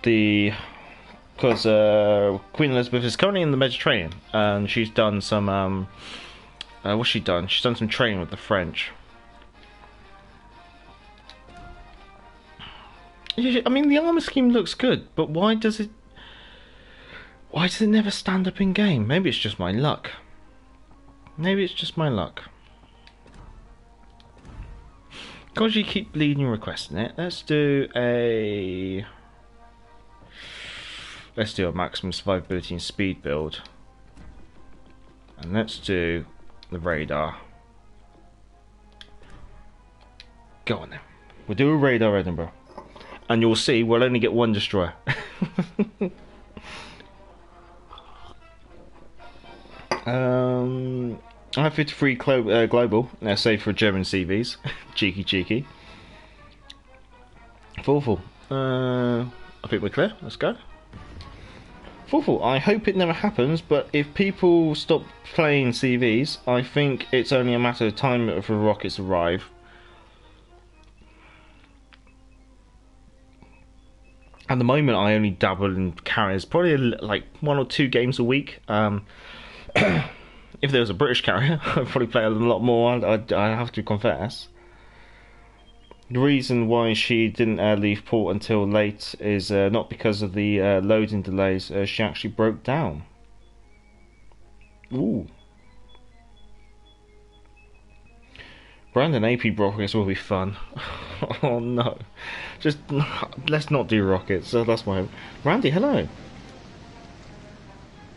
Because Queen Elizabeth is currently in the Mediterranean, and she's done some what's she done? She's done some training with the French. I mean, the armour scheme looks good, but why does it never stand up in game? Maybe it's just my luck. Maybe it's just my luck. Because you keep bleeding requesting it, let's do a maximum survivability and speed build. And let's do the radar. Go on then. We'll do a radar Edinburgh. And you'll see we'll only get one destroyer. I have 53 global, save for German CVs. Cheeky, cheeky. Full. I think we're clear. Let's go. Full. I hope it never happens, but if people stop playing CVs, I think it's only a matter of time for rockets arrive. At the moment, I only dabble in carriers, probably like 1 or 2 games a week. If there was a British carrier, I'd probably play a lot more, I have to confess. The reason why she didn't leave port until late is not because of the loading delays, she actually broke down. Ooh. Brandon AP rockets will be fun. Oh no. Just, let's not do rockets, that's my hope. Randy, hello.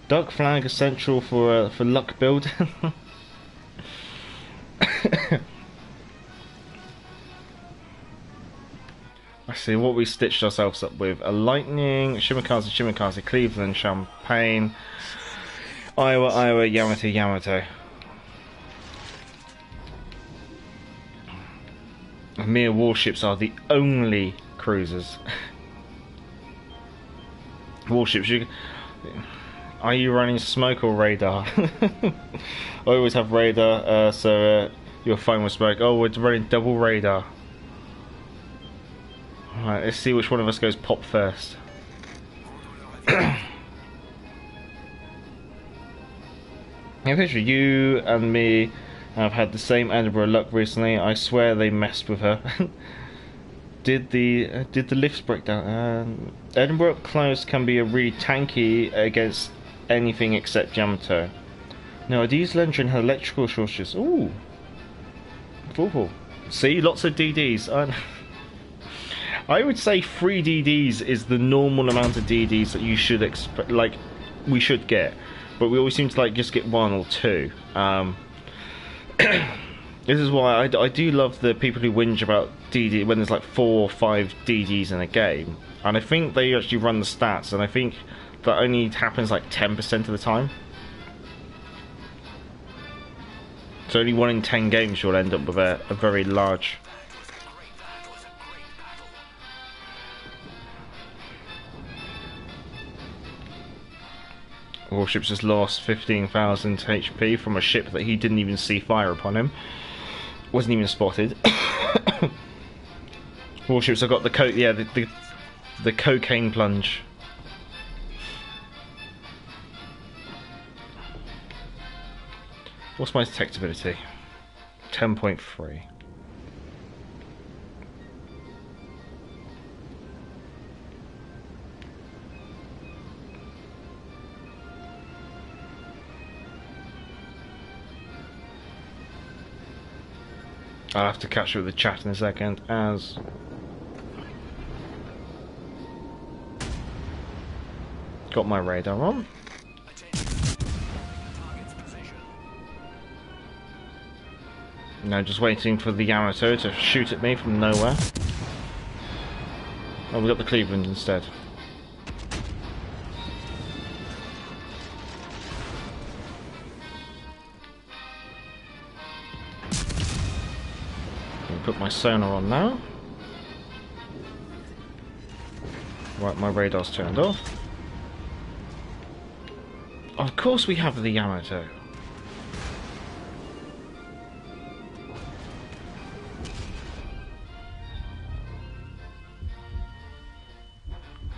Duck flag essential for luck build. I see what we stitched ourselves up with: a lightning, Shimakaze, Cleveland, Champagne, Iowa, Yamato. Mere warships are the only cruisers. Warships, are you running smoke or radar? I always have radar, so you're fine with smoke. Oh, we're running double radar. Alright, let's see which one of us goes pop first. Picture you and me have had the same Edinburgh luck recently. I swear they messed with her. Did the lifts break down? Edinburgh close can be a really tanky against anything except Yamato. No, a diesel engine had electrical shortages. Ooh. Full. See, lots of DDs. I would say 3 DDs is the normal amount of DDs that you should expect, like, we should get. But we always seem to, like, just get 1 or 2. This is why I do love the people who whinge about DD when there's like 4 or 5 DDs in a game. And I think they actually run the stats, and I think that only happens like 10% of the time. So only 1 in 10 games you'll end up with a very large... Warships has lost 15,000 HP from a ship that he didn't even see fire upon him. Wasn't even spotted. Warships have got the the cocaine plunge. What's my detectability? 10.3. I'll have to catch up with the chat in a second, as got my radar on. Now just waiting for the Yamato to shoot at me from nowhere. Oh, we got the Cleveland instead. Put my sonar on now. Right, my radar's turned off. Of course we have the Yamato.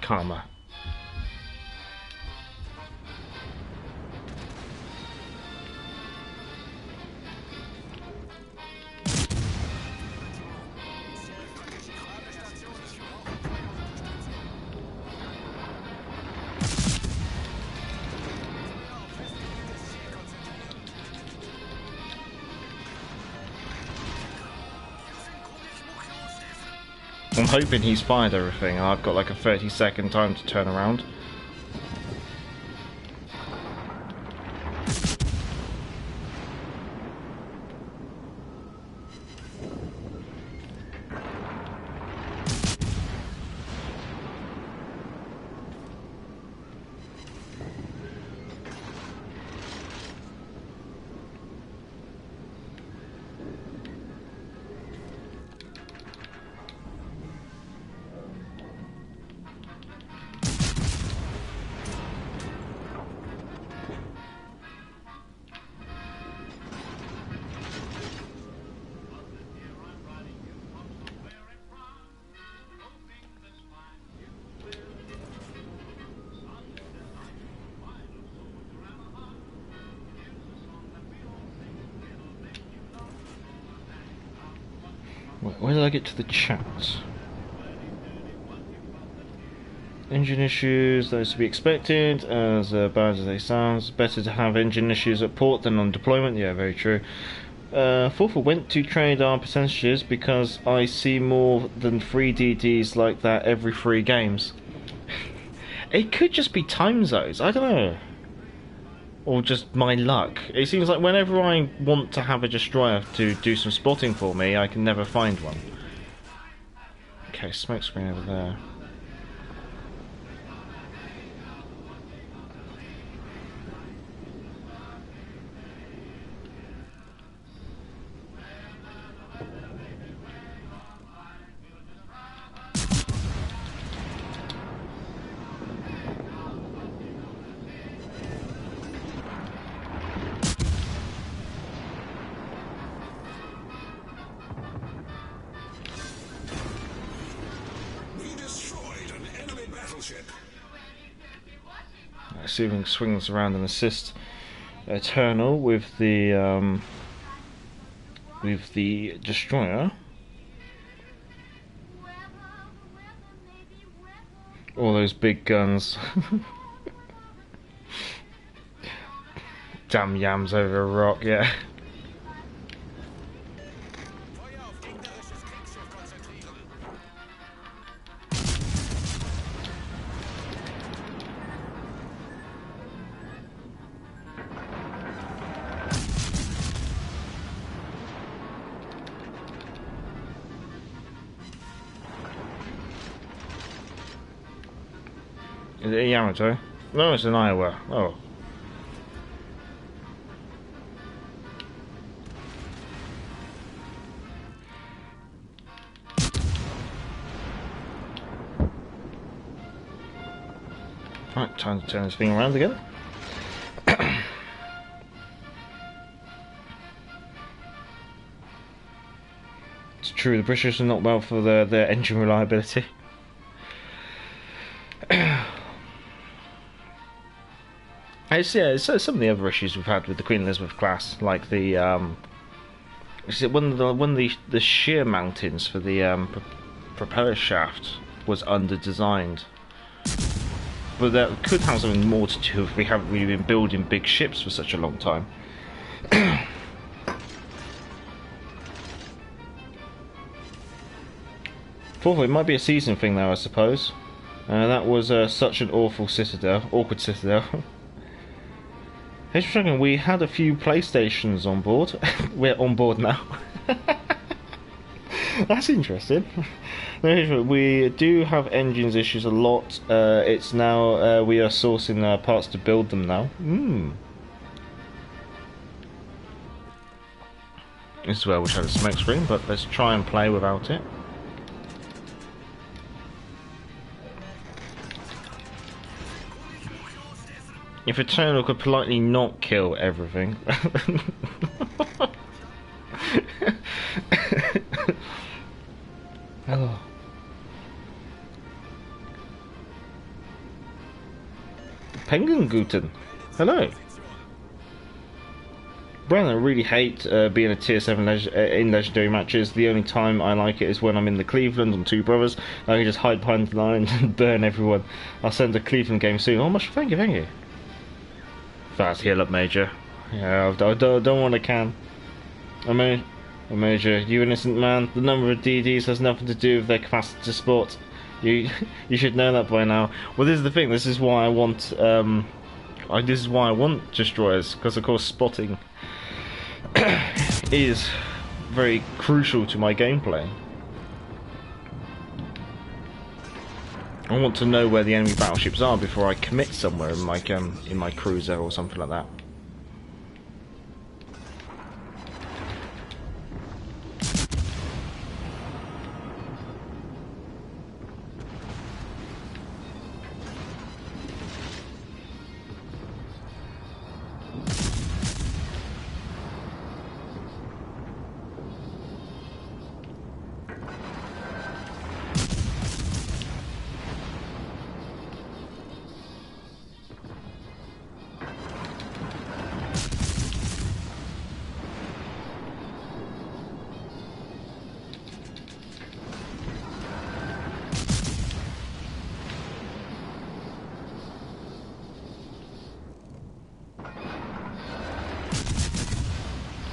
Karma. I'm hoping he's fired everything and I've got like a 30-second time to turn around. Where did I get to the chat? Engine issues, those to be expected, as bad as they sound. Better to have engine issues at port than on deployment. Yeah, very true. Forful went to trade our percentages because I see more than 3 DDs like that every 3 games. It could just be time zones, I don't know. Or just my luck. It seems like whenever I want to have a destroyer to do some spotting for me, I can never find one. Okay, smoke screen over there. Assuming swings around and assists Eternal with the destroyer. All those big guns. Damn yams over a rock, yeah. Is it a Yamato? No, it's an Iowa. Oh. Right, time to turn this thing around again. It's true, the British are not well for their engine reliability. It's some of the other issues we've had with the Queen Elizabeth class, like the one of the shear mountings for the propeller shaft was under-designed. But that could have something more to do if we haven't really been building big ships for such a long time. Fourthly, it might be a season thing though, I suppose. That was such an awkward citadel. We had a few PlayStations on board. We're on board now. That's interesting. We do have engines issues a lot. It's now we are sourcing parts to build them now. This is where we had a smoke screen, but let's try and play without it. If Eternal could politely not kill everything. Oh. Pengenguten. Hello. Brandon, I really hate being a tier 7 in legendary matches. The only time I like it is when I'm in the Cleveland on Two Brothers. I can just hide behind the line and burn everyone. I'll send a Cleveland game soon. Oh, much thank you. Fast heal up, Major. Yeah, I don't want to can. Major, you innocent man. The number of DDs has nothing to do with their capacity to sport. You should know that by now. Well, this is the thing. This is why I want destroyers, because of course spotting is very crucial to my gameplay. I want to know where the enemy battleships are before I commit somewhere in my cruiser or something like that.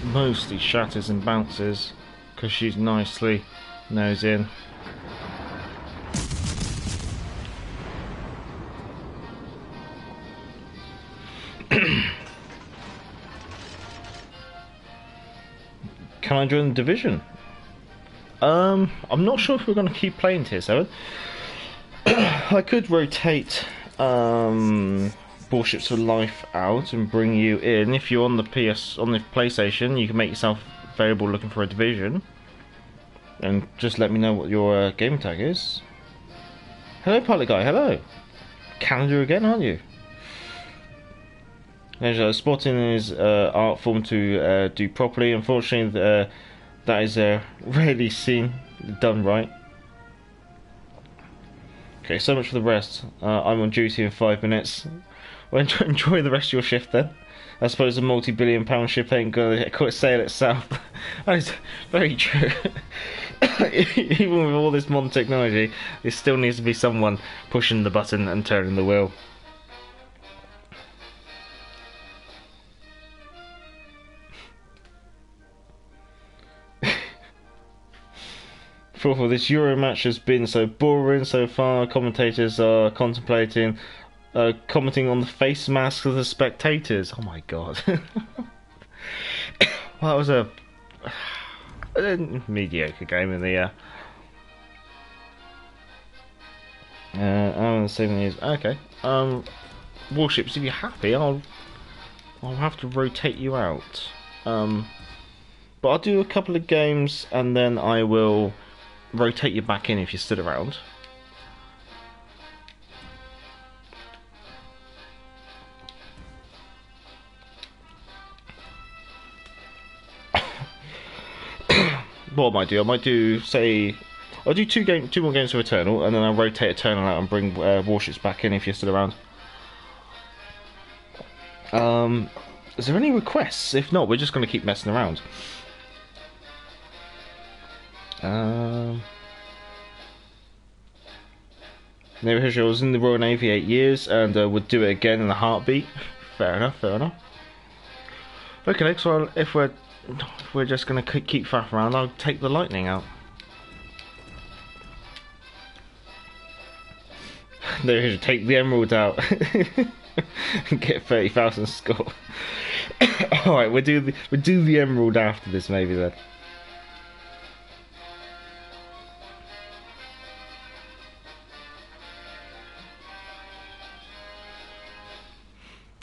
Mostly shatters and bounces because she's nicely nose in. Can I join the division? I'm not sure if we're going to keep playing Tier 7. I could rotate Warships for Life out and bring you in. If you're on the PlayStation, you can make yourself available looking for a division. And just let me know what your game tag is. Hello, Pilot Guy, hello! Canada again, aren't you? Spotting is art form to do properly. Unfortunately, that is rarely seen done right. Okay, so much for the rest. I'm on duty in 5 minutes. Well, enjoy the rest of your shift then. I suppose a multi-billion-pound ship ain't gonna quite sail itself. That is very true. Even with all this modern technology, there still needs to be someone pushing the button and turning the wheel. For this Euro match has been so boring so far. Commentators are commenting on the face masks of the spectators. Oh my god. Well, that was a mediocre game in the the same is okay. Warships, if you're happy, I'll have to rotate you out. But I'll do a couple of games and then I will rotate you back in if you stood around. What I might do? I might do, say, I'll do two more games of Eternal, and then I'll rotate Eternal out and bring Warships back in if you're still around. Is there any requests? If not, we're just going to keep messing around. Maybe I was in the Royal Navy 8 years and would do it again in a heartbeat. Fair enough, fair enough. Okay, so if we're just going to keep faffing around, I'll take the Lightning out. Maybe I should take the Emerald out and get 30,000 score. Alright, we'll do the Emerald after this maybe then.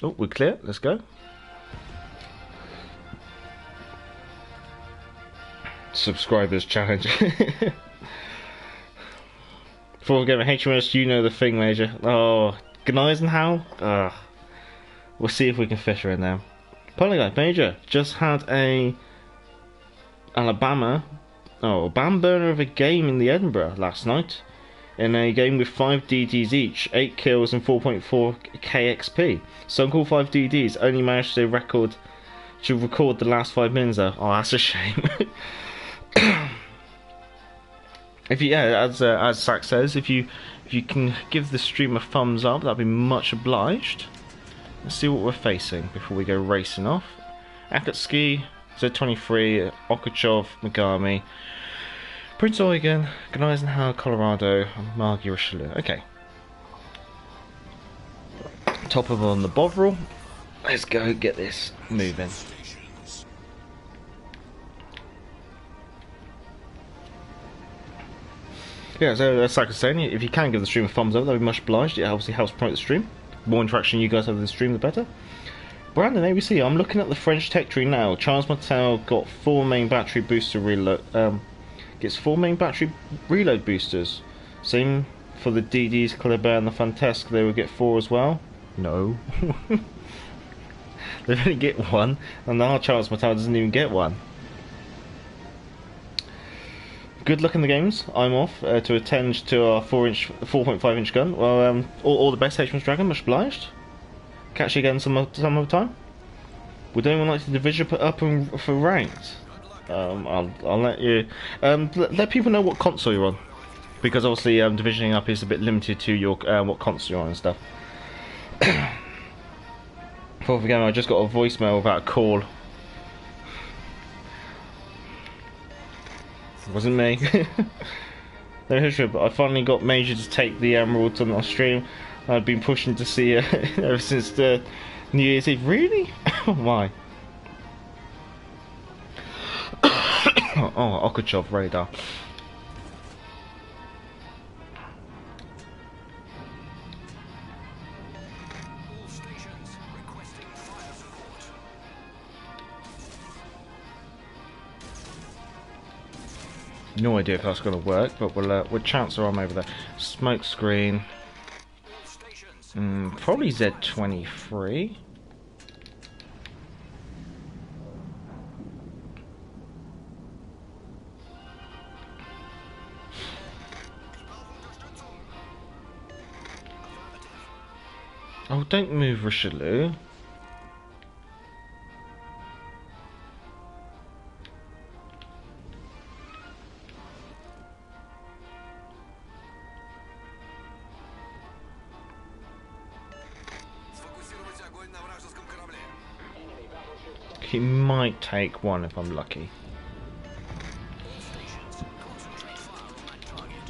Oh, we're clear. Let's go. Subscribers challenge. Before we go to HMS, you know the thing, Major. Oh, Gneisenhow? We'll see if we can fish her in there. Polygon Major just had a bam burner of a game in the Edinburgh last night. In a game with 5 DDs each, 8 kills and 4.4 KXP. Some called 5 DDs only managed to record the last 5 minutes though. Oh, that's a shame. As Sack says, if you can give the stream a thumbs up, that'd be much obliged. Let's see what we're facing before we go racing off. Akatsuki, Z23, Okachov, Megami, Prince Eugen, Gneisenhower, Colorado, and Margie Richelieu. Okay. Top of on the Bovril. Let's go get this moving. Yeah, so that's like I was saying, if you can give the stream a thumbs up, that'd be much obliged. It obviously helps promote the stream. The more interaction you guys have with the stream, the better. Brandon, ABC, I'm looking at the French tech tree now. Charles Martel got 4 main battery booster reload. Gets 4 main battery reload boosters. Same for the DDs, Kleber and the Fantasque. They will get 4 as well. No. They only get 1, and our Charles Martel doesn't even get 1. Good luck in the games. I'm off to attend to our 4.5 inch gun. Well, all the best, HMS Dragon. Much obliged. Catch you again some other time. Would anyone like the division put up for ranked? I'll let you let people know what console you're on, because obviously divisioning up is a bit limited to your what console you're on and stuff. Fourth game, I just got a voicemail about a call. It wasn't me. No history, but I finally got Major to take the Admiralty on our stream. I'd been pushing to see it ever since the New Year's Eve. Really? Why? Oh, Okachov radar. All stations requesting fire support. No idea if that's going to work, but we'll chance our arm over there. Smoke screen. All stations. Probably Z23. Oh, don't move, Richelieu. Сфокусировать огонь на вражеском корабле. He might take one if I'm lucky. All stations concentrate fire on that target.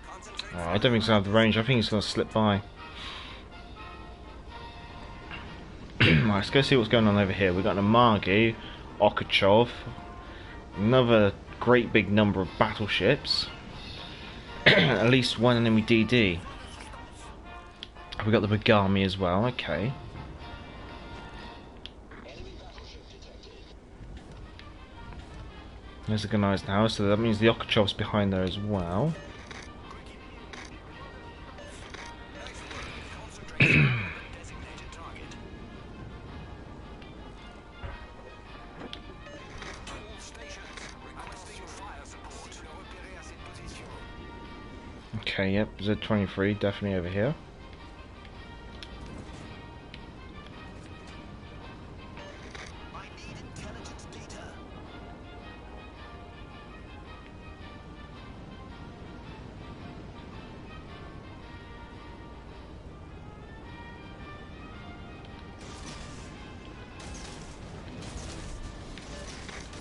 Concentrate Oh, I don't think he's going to have the range. I think he's going to slip by. Right, let's go see what's going on over here. We've got Namagi, Okachov, another great big number of battleships. At least one enemy DD. We got the Begami as well. Okay. There's the Gunized now, so that means the Okachov's behind there as well. designated target. All stations requesting fire support. Okay, yep, Z23 definitely over here. I need intelligence data.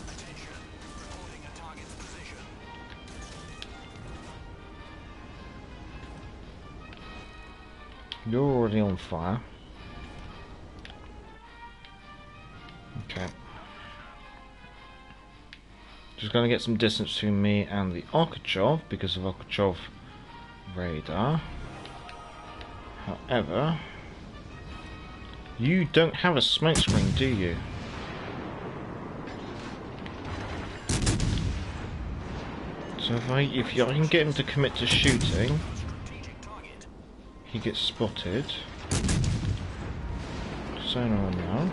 Attention. Reporting a target's position. You're already on fire. Okay. Just gonna get some distance between me and the Okachov because of Okachov radar. However, you don't have a smoke screen, do you? So if I can get him to commit to shooting, Strategic target. he gets spotted. Sonar on now.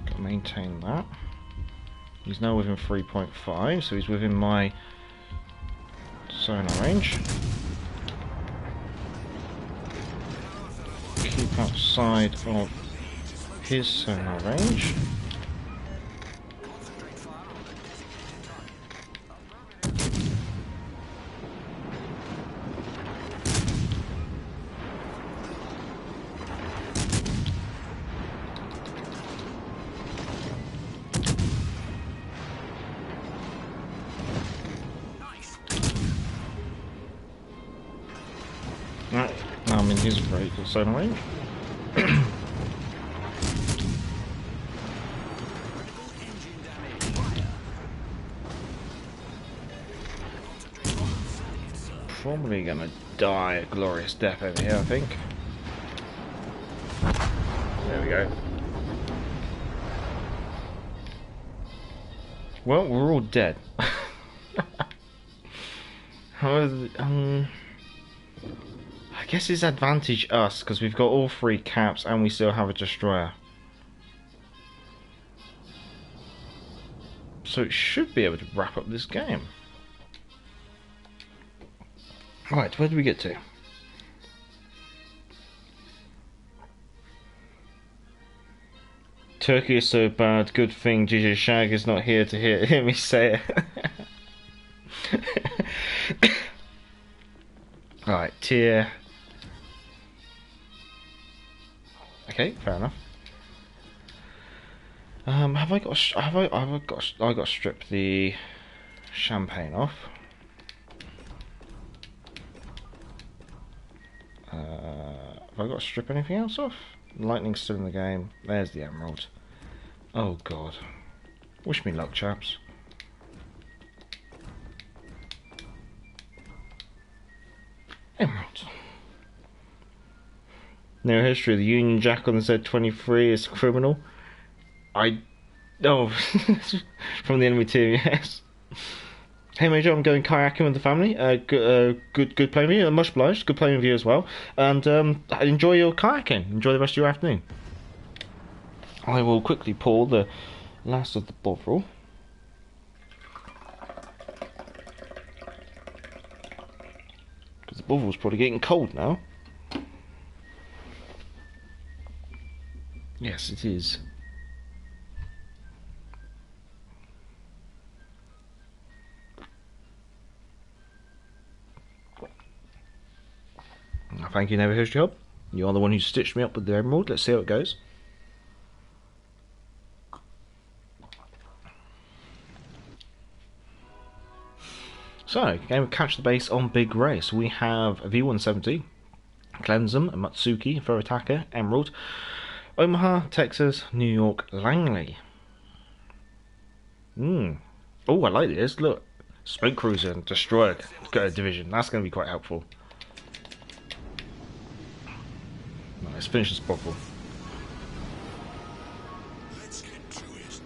Got to maintain that. He's now within 3.5, so he's within my sonar range. Keep outside of his sonar range. Concentrate fire on the designated target. Nice. Right, now I'm in his very good sonar range. Engine damage. Fire. Concentrate on the sir. Probably gonna die a glorious death over here, I think. There we go. Well, we're all dead. However, I guess it's advantage us because we've got all three caps and we still have a destroyer. So it should be able to wrap up this game. Right, where do we get to? Turkey is so bad. Good thing GJ Shag is not here to hear me say it. Alright, tier. Okay, fair enough. Have I got? I got to strip the champagne off. Have I got to strip anything else off? Lightning's still in the game. There's the emerald. Oh god. Wish me luck, chaps. Emerald. No history. The Union Jack on the Z23 is criminal. Oh, from the enemy team, yes. Hey Major, I'm going kayaking with the family. Good playing with you. Much obliged. Good playing with you as well. And enjoy your kayaking. Enjoy the rest of your afternoon. I will quickly pour the last of the Bovril. Because the Bovril's probably getting cold now. Yes, it is. Thank you, Never History Hub. You are the one who stitched me up with the emerald. Let's see how it goes. So, game of Catch the Base on Big Race. We have V170, Clemson, Matsuki, Furitaka, Emerald, Omaha, Texas, New York, Langley. Oh, I like this. Look, Smoke Cruiser and Destroyer got a division. That's going to be quite helpful. Let's finish this bottle. Let's get to it.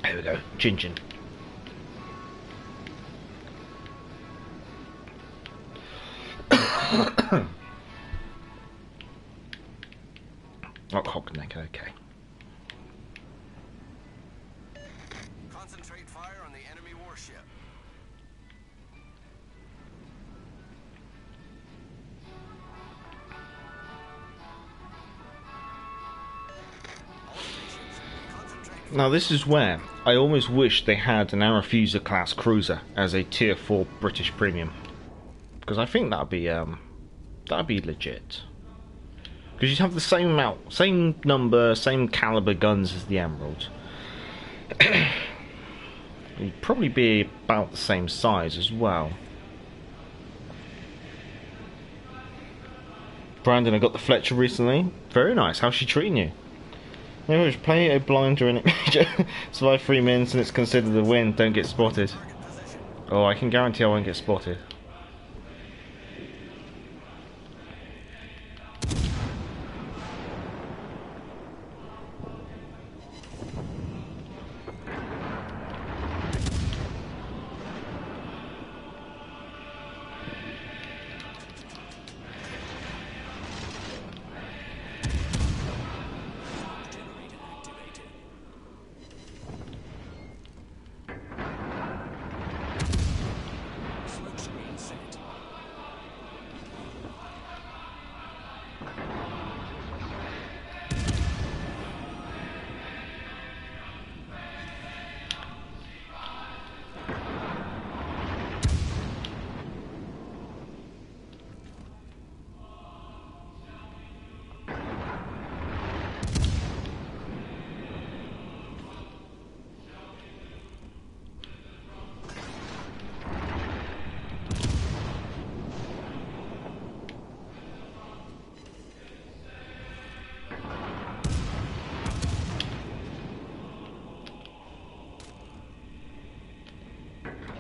There we go. Chin chin. Oh, Hockneck, okay. Concentrate fire on the enemy warship. Now this is where I almost wish they had an Aerofuser class cruiser as a tier 4 British premium, because I think that'd be legit. Because you'd have the same amount, same number, same caliber guns as the Emerald. You'd probably be about the same size as well. Brandon, I got the Fletcher recently. Very nice. How's she treating you? Maybe play a blind during it. Survive 3 minutes and it's considered a win. Don't get spotted. Oh, I can guarantee I won't get spotted.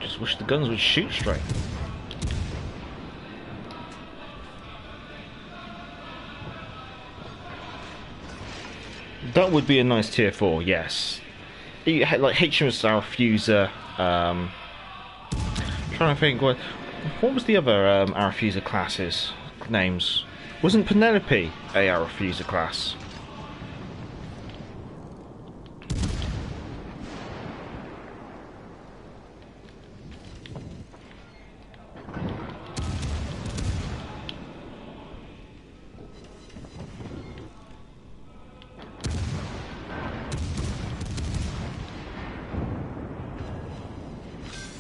Just wish the guns would shoot straight. That would be a nice tier 4, yes. You had like HMS Aerofuser. Trying to think what was the other Aerofuser classes names? Wasn't Penelope a Aerofuser class?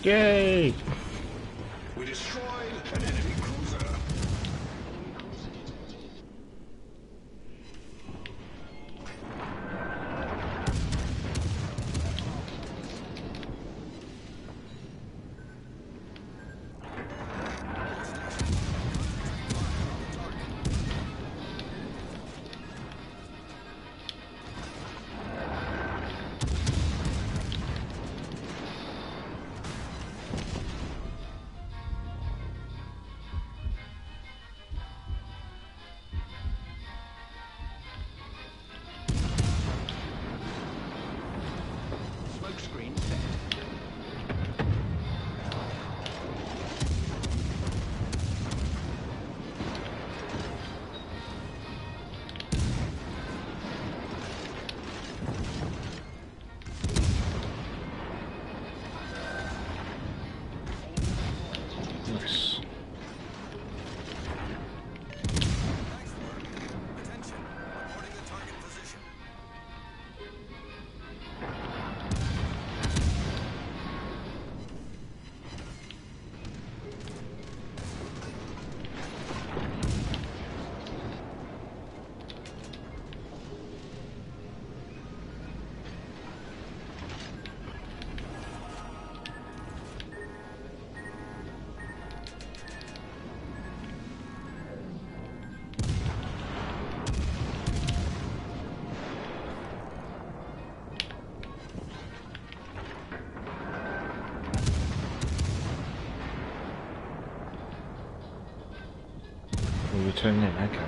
Yay! We destroyed an enemy cruiser. Smoke screen set. Nice. Attention. Reporting the target position. We'll return in, okay.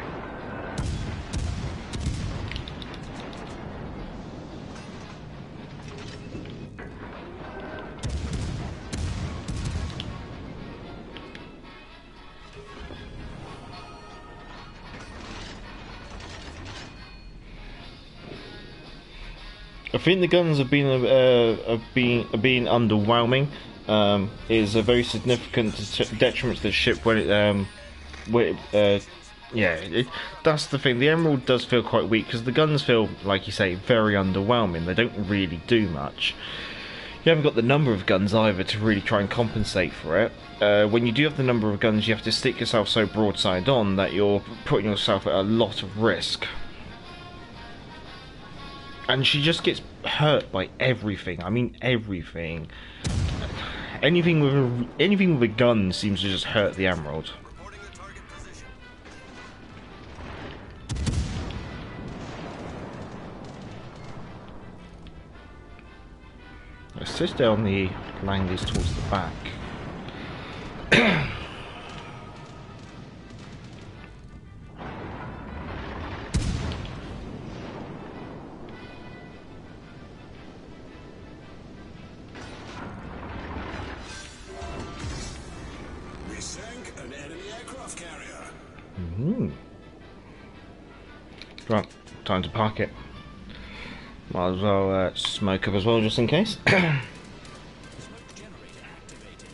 I think the guns have been underwhelming. Is a very significant detriment to the ship when that's the thing. The Emerald does feel quite weak because the guns feel, like you say, very underwhelming. They don't really do much. You haven't got the number of guns either to really try and compensate for it. When you do have the number of guns, you have to stick yourself so broadside on that you're putting yourself at a lot of risk. And she just gets hurt by everything. I mean, everything. Anything with a gun seems to just hurt the Emerald. Reporting the target position. Let's stay on the Langley's towards the back. We sank an enemy aircraft carrier. Right, time to park it. Might as well smoke up as well, just in case. Smoke generator activated.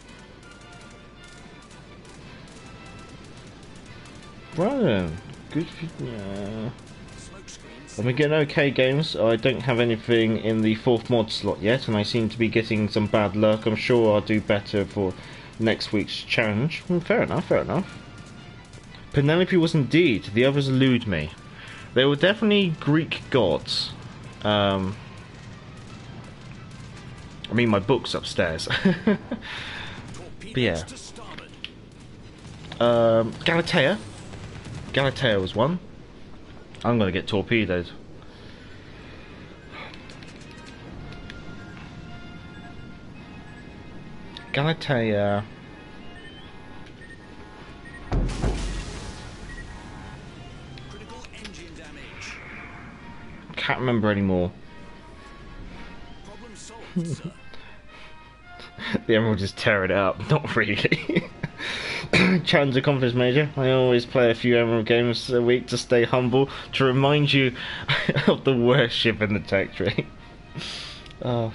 Right then, good for yeah. Smoke screen set. I'm getting okay games. I don't have anything in the 4th mod slot yet, and I seem to be getting some bad luck. I'm sure I'll do better for next week's challenge. Fair enough, fair enough. Penelope was indeed. The others elude me. They were definitely Greek gods. I mean, my book's upstairs. But yeah. To starboard. Galatea. Galatea was one. I'm gonna get torpedoed. Galatea. Critical engine damage. Can't remember anymore. Problem solved, sir. The Emerald just tearing it up. Not really. Challenger Confidence Major. I always play a few Emerald games a week to stay humble, to remind you of the worst ship in the tech tree. That's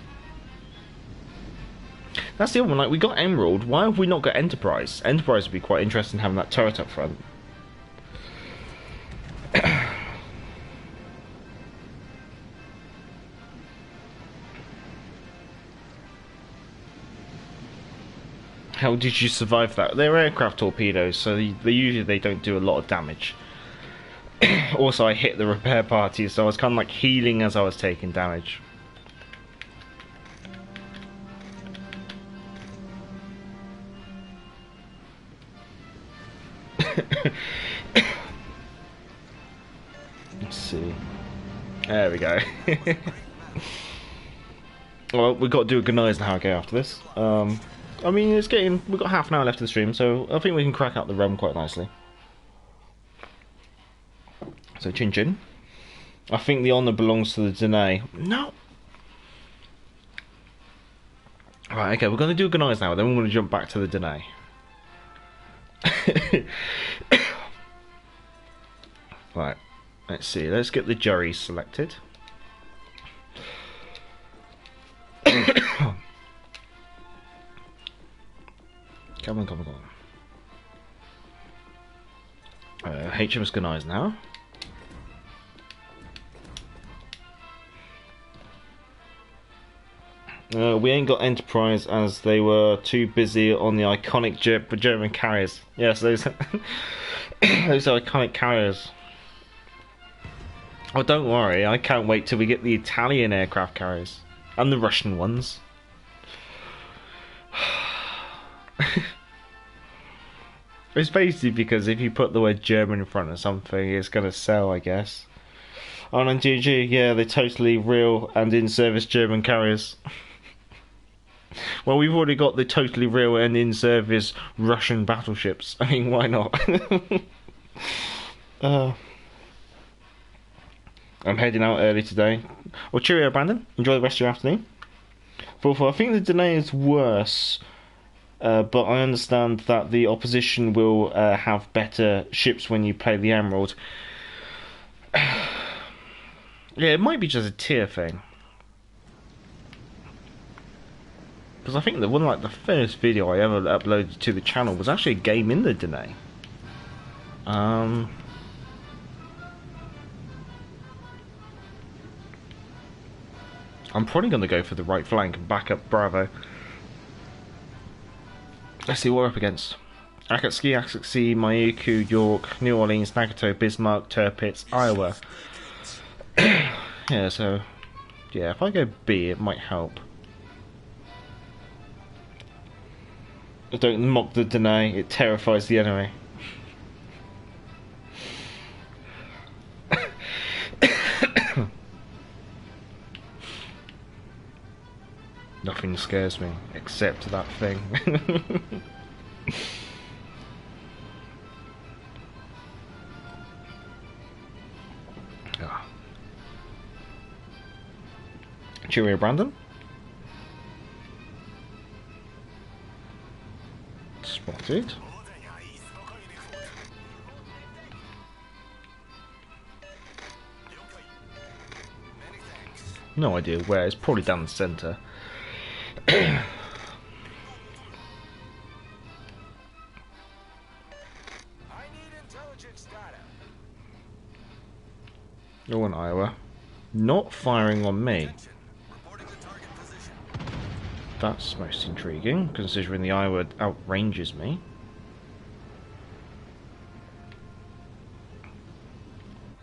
the other one. Like, we got Emerald. Why have we not got Enterprise? Enterprise would be quite interesting having that turret up front. How did you survive that? They're aircraft torpedoes, so they don't do a lot of damage. Also, I hit the repair party, so I was kind of like healing as I was taking damage. Let's see. There we go. Well, we've got to do a good night now, okay, after this. I mean, it's getting... We've got half an hour left in the stream, so I think we can crack out the rum quite nicely. So, chin chin. I think the honour belongs to the Danae. No! Right, okay, we're going to do a good night now, then we're going to jump back to the Danae. Right, let's see. Let's get the jury selected. Come on, come on, come on. HMS Guneyes now. We ain't got Enterprise as they were too busy on the iconic German carriers. Yes, those those iconic carriers. Oh, don't worry, I can't wait till we get the Italian aircraft carriers. And the Russian ones. It's basically because if you put the word German in front of something, it's going to sell, I guess. Oh, and GG, yeah, they're totally real and in-service German carriers. Well, we've already got the totally real and in-service Russian battleships. I mean, why not? I'm heading out early today. Well, cheerio, Brandon. Enjoy the rest of your afternoon. I think the Danae is worse. But I understand that the opposition will have better ships when you play the Emerald. Yeah, it might be just a tier thing. Because I think that one, like the first video I ever uploaded to the channel was actually a game in the Danae. I'm probably going to go for the right flank and back up Bravo. Let's see what we're up against. Akatsuki, Mayuku, York, New Orleans, Nagato, Bismarck, Tirpitz, Iowa. Yeah, so... Yeah, if I go B, it might help. Don't mock the Danae, it terrifies the enemy. Nothing scares me, except that thing. Ah. Cheerio, Brandon. Spotted. No idea where, it's probably down the centre. Oh, in Iowa. Not firing on me. That's most intriguing, considering the Iowa outranges me.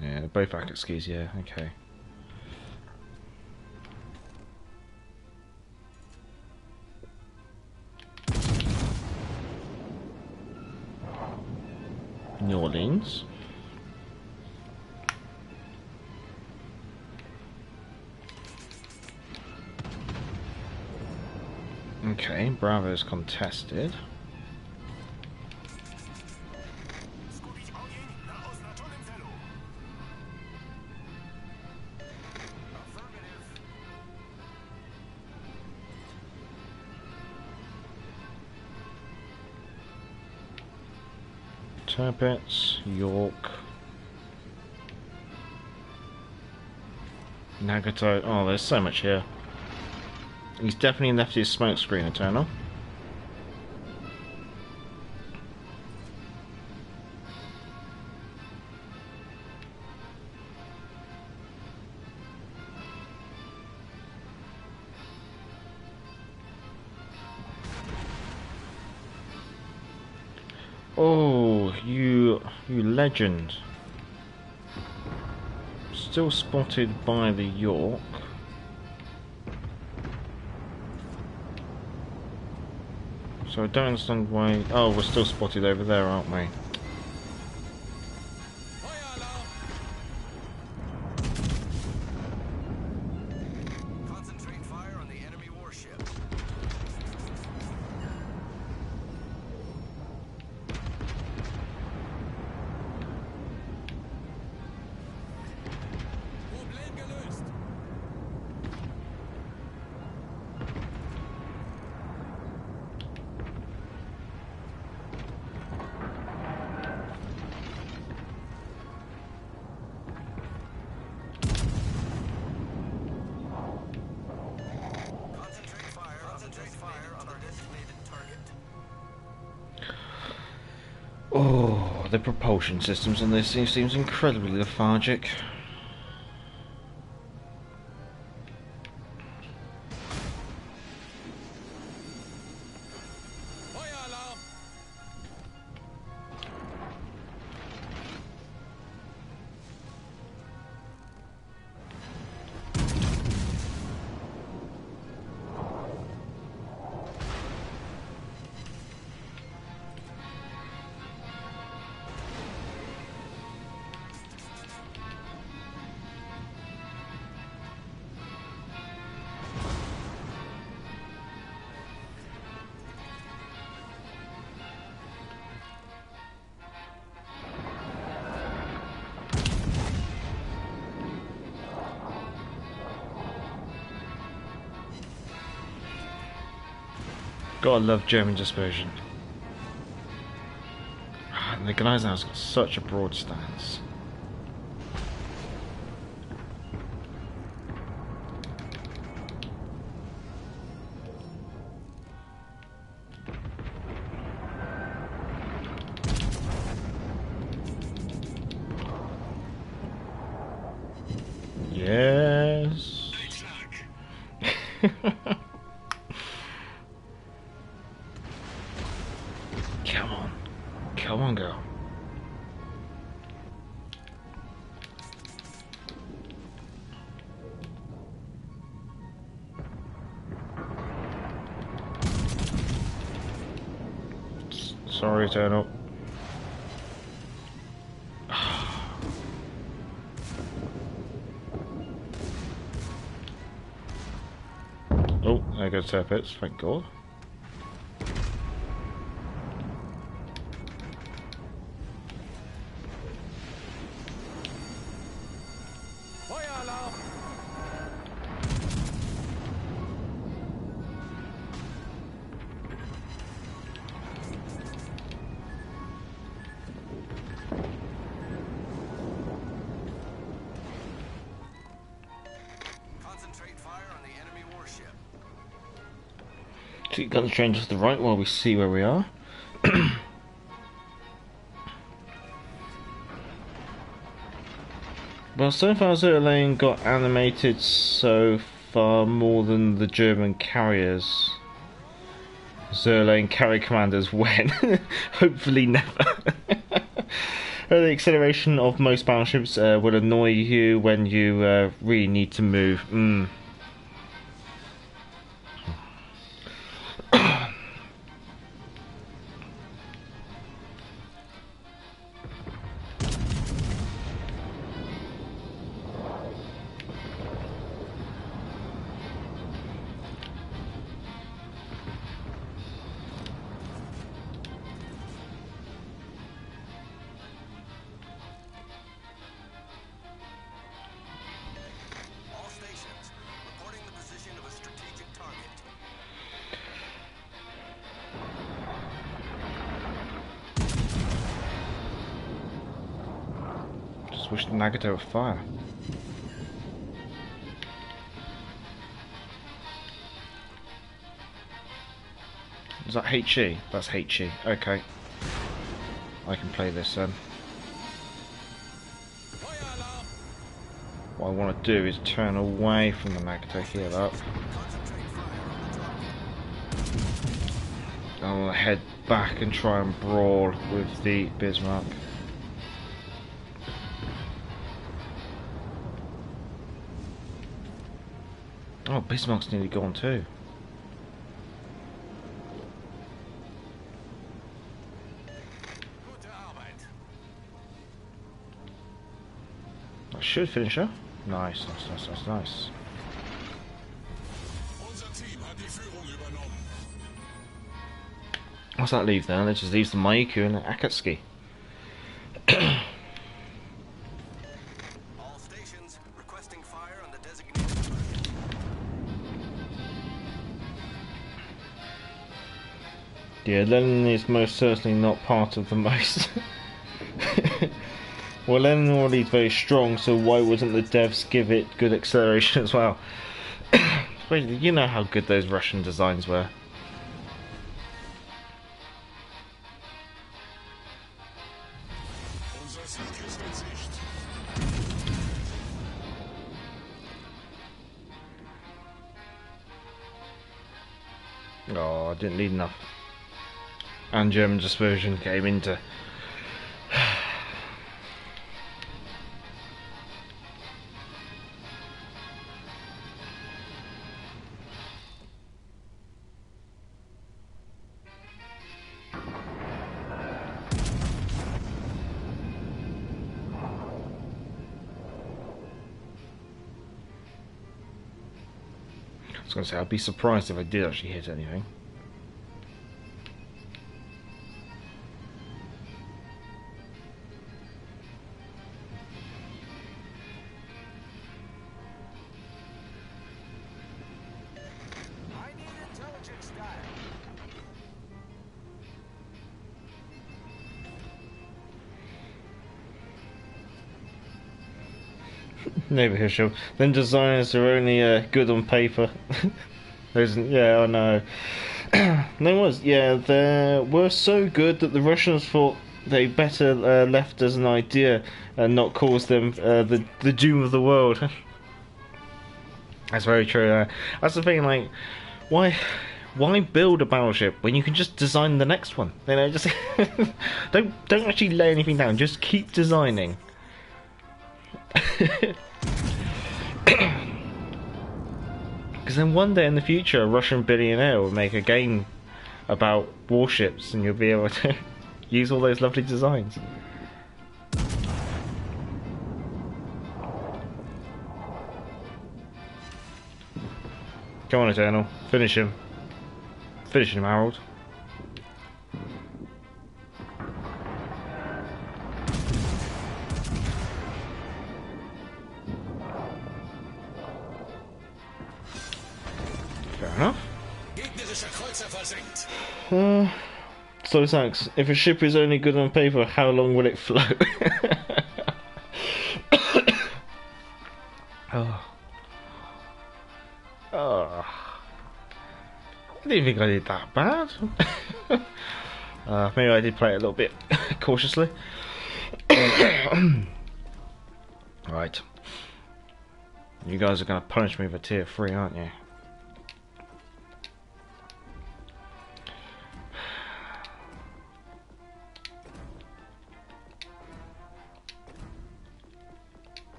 Yeah, both Akatskis, yeah, okay. New Orleans. Okay, Bravo's contested. Tirpitz, York, Nagato. Oh, there's so much here. He's definitely left his smoke screen, Eternal. Oh, you legend. Still spotted by the York. So I don't understand why... Oh, we're still spotted over there, aren't we? Fire alarm! Concentrate fire on the enemy warship. Problem gelöst. Concentrate fire on our designated target. Oh, the propulsion systems on this thing seems incredibly lethargic. Fire alarm! Gotta love German dispersion. And the guy's now has got such a broad stance. Yes. Come on. Come on, girl. Sorry, Eternal. Oh, there goes Tirpitz, thank God. Fire alarm! Concentrate fire on the enemy warship. Keep gun train just the right while we see where we are. Well, so far Zerlane got animated so far more than the German carriers. Zerlane carrier commanders when? Hopefully never. The acceleration of most battleships will annoy you when you really need to move. All stations, reporting the position of a strategic target. Just wish the Nagato would fire. Is that HE? That's HE. Okay. I can play this then. Fire alarm! What I want to do is turn away from the Nagato, heal up. Concentrate fire on the target. I want to head back and try and brawl with the Bismarck. Oh, Bismarck's nearly gone too. That should finish her. Nice, nice. What's that leave then? That just leaves the Maiku and the Akatsuki. All stations requesting fire on the designated. Yeah, Lenin is most certainly not part of the most. Well, Lenin already is very strong, so why wouldn't the devs give it good acceleration as well? You know how good those Russian designs were. Oh, I didn't need enough. And German dispersion came into. I was going to say, I'd be surprised if I did actually hit anything. I need intelligence data. Neighbourhood show. Then designers are only good on paper. Yeah, I know. No, was they were so good that the Russians thought they better left as an idea and not cause them the doom of the world. That's very true. That's the thing. Like, why build a battleship when you can just design the next one? You know, just don't actually lay anything down. Just keep designing. Because then one day in the future, a Russian billionaire will make a game about warships, and you'll be able to use all those lovely designs. Come on, Eternal. Finish him. Finish him, Harold. Fair enough. Gegnerischer Kreuzer versenkt. So thanks. If a ship is only good on paper, how long will it float? Oh. I didn't think I did that bad. Maybe I did play it a little bit cautiously. Right. You guys are going to punish me for tier 3, aren't you?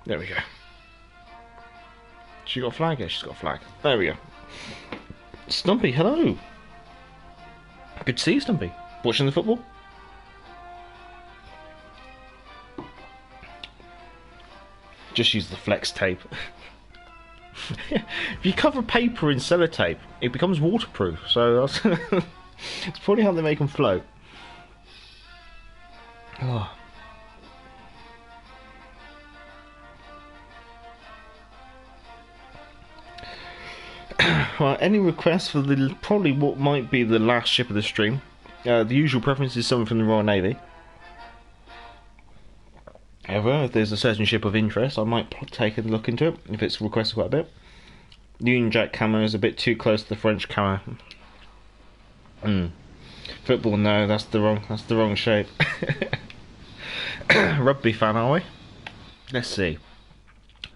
There we go. She got a flag? Yeah, she's got a flag. There we go. Stumpy, hello. Good to see you, Stumpy. Watching the football? Just use the flex tape. If you cover paper in sellotape, it becomes waterproof. So that's it's probably how they make them float. Oh. Well, any requests for probably what might be the last ship of the stream? The usual preference is something from the Royal Navy. However, if there's a certain ship of interest, I might take a look into it if it's requested quite a bit. The Union Jack camo is a bit too close to the French camo. Football, no, that's the wrong shape. Rugby fan, are we? Let's see.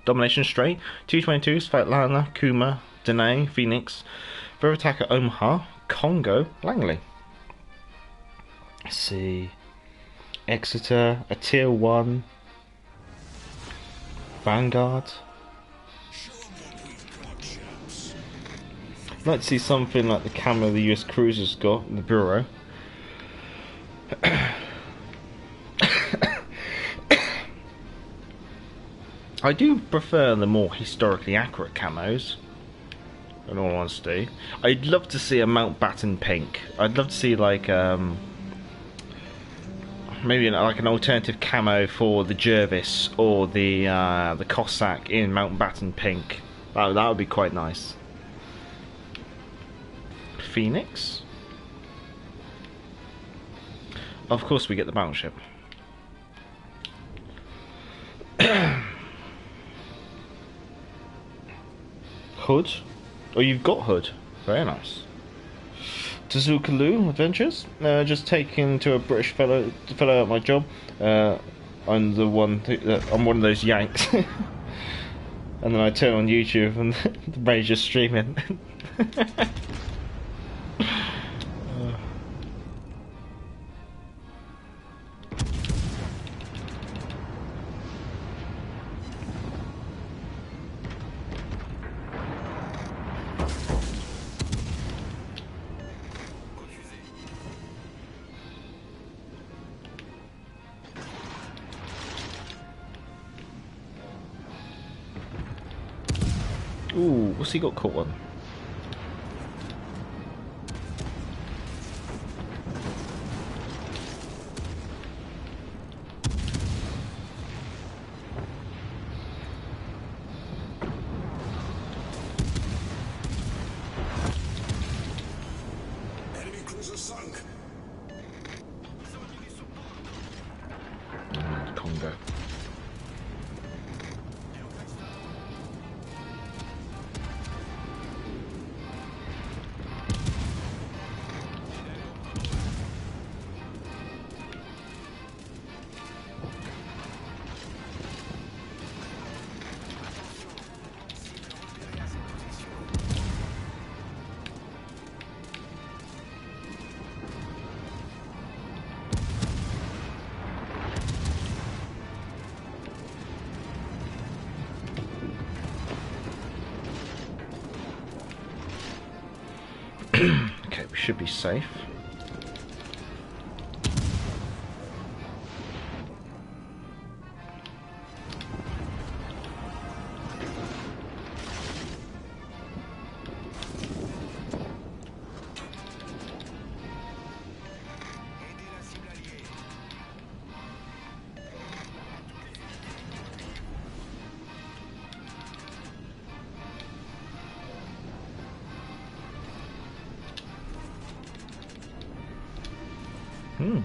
Domination Strait, 222s, Svetlana, Kuma, Danae, Phoenix, Third Attacker Omaha, Congo, Langley. Let's see. Exeter, a tier 1, Vanguard. I'd like to see something like the camo the US cruiser's got in the Bureau. I do prefer the more historically accurate camos, in all honesty. I'd love to see a Mountbatten pink. I'd love to see like maybe like an alternative camo for the Jervis or the Cossack in Mountbatten pink. That would be quite nice. Phoenix. Of course, we get the battleship. Hood. Oh, you've got Hood. Very nice. Tazookaloo Adventures. Just taken to a British fellow at my job. I'm the one. I'm one of those Yanks. And then I turn on YouTube and the Ray's just streaming. Ooh, what's he got caught on? Enemy cruiser sunk. Congo. Okay, we should be safe.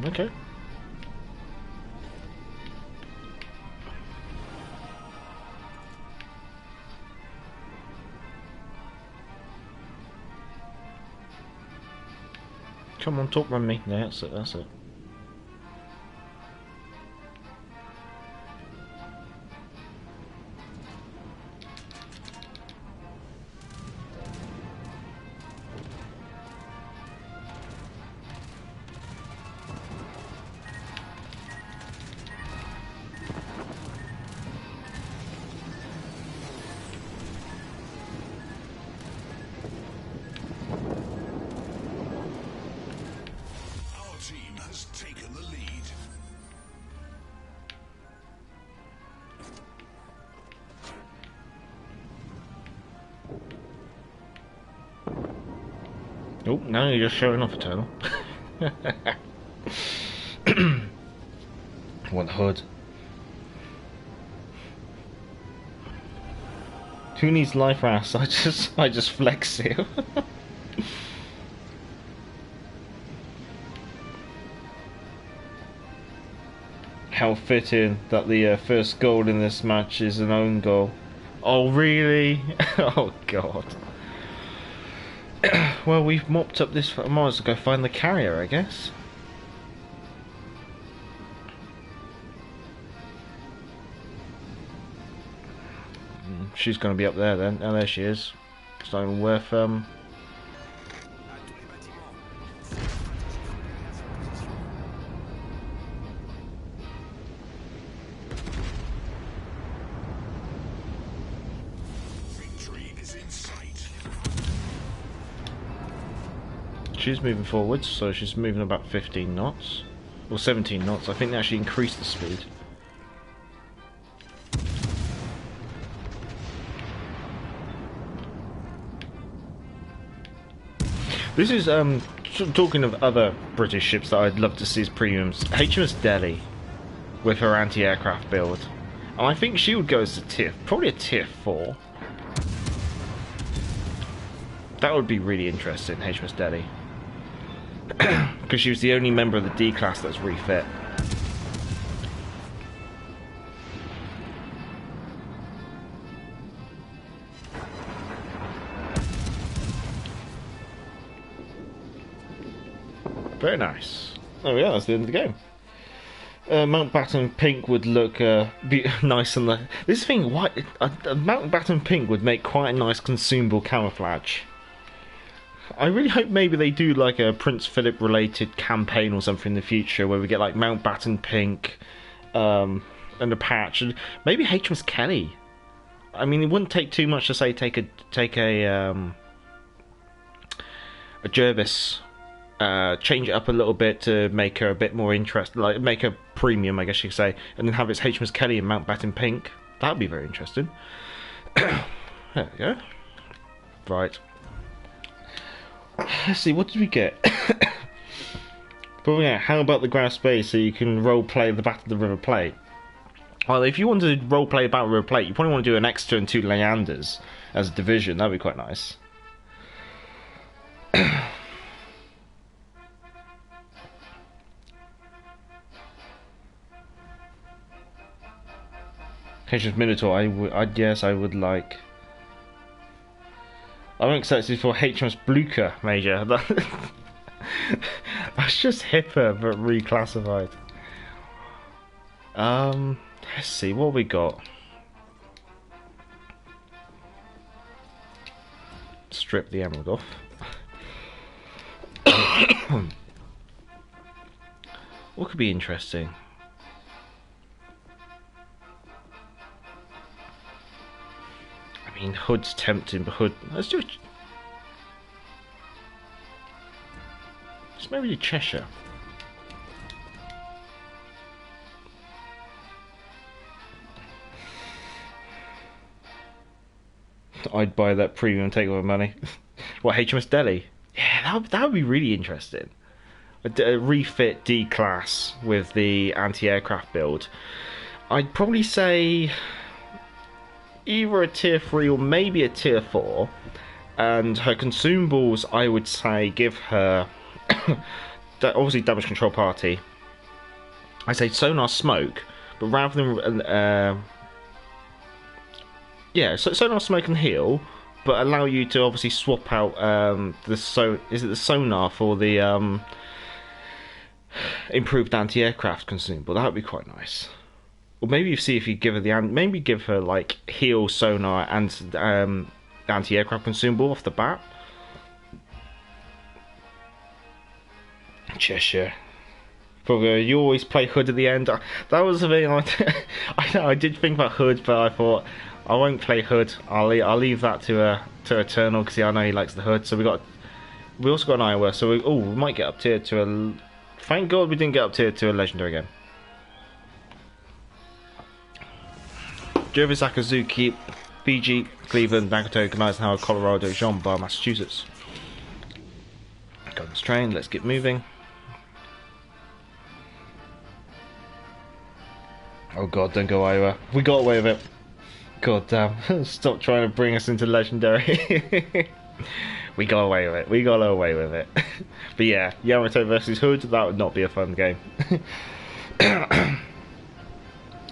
Okay. Come on, talk on me. Yeah, that's it, that's it. Our team has taken the lead. Oh, now you're just showing off, Eternal. What Hood? Who needs life rafts? I just flex you. How fitting that the first goal in this match is an own goal. Oh, really? Oh, God. Well, we've mopped up this. I might as well go find the carrier, I guess. She's going to be up there then. Oh, there she is. It's not even worth Victory is in sight. She's moving forwards, so she's moving about 15 knots. Or 17 knots. I think they actually increased the speed. This is, talking of other British ships that I'd love to see as premiums. HMS Delhi, with her anti-aircraft build. And I think she would go as a tier, probably a tier 4. That would be really interesting, HMS Delhi. Because she was the only member of the D class that's refit. Very nice. Oh yeah, that's the end of the game. Mountbatten Pink would look nice on the. This thing, white. Mountbatten Pink would make quite a nice consumable camouflage. I really hope maybe they do like a Prince Philip related campaign or something in the future where we get like Mountbatten Pink, and a patch, and maybe HMS Kelly. I mean, it wouldn't take too much to say take a Jervis. Change it up a little bit to make her a bit more interesting, like make her premium, I guess you could say, and then have its HMS Kelly and Mountbatten Pink. That'd be very interesting. There we go. Right. Let's see, what did we get? But yeah, how about the ground space so you can role play the Battle of the River Plate? Well, if you want to role play Battle of the River Plate, you probably want to do an extra and 2 Leanders as a division. That'd be quite nice. HMS Minotaur, I would like. I'm excited for HMS Blucher, Major. That's just hipper, but reclassified. Let's see, what we got? Strip the emerald off. What could be interesting? I mean, Hood's tempting, but Hood. Let's do it. Let's maybe do Cheshire. I'd buy that premium takeover money. What, HMS Delhi? Yeah, that would be really interesting. A refit D class with the anti-aircraft build. I'd probably say either a tier 3 or maybe a tier 4, and her consumables I would say give her obviously damage control party. I say sonar smoke, but rather than yeah, so sonar smoke and heal, but allow you to obviously swap out is it the sonar for the improved anti-aircraft consumable. That would be quite nice. Or maybe you see if you give her maybe give her like heal, sonar, and anti-aircraft consumable off the bat. Cheshire. You always play Hood at the end. That was the thing. I did think about Hood, but I thought I won't play Hood. I'll leave that to Eternal because I know he likes the Hood. So we also got an Iowa. So we might get up tier to a. Thank God we didn't get up tier to a legendary again. Jervis, Akazuki, Fiji, Cleveland, Nagato, Eisenhower, Colorado, Jean Bar, Massachusetts. Go on this train, let's get moving. Oh god, don't go Iowa. We got away with it. God damn. Stop trying to bring us into legendary. We got away with it. We got away with it. But yeah, Yamato versus Hood, that would not be a fun game.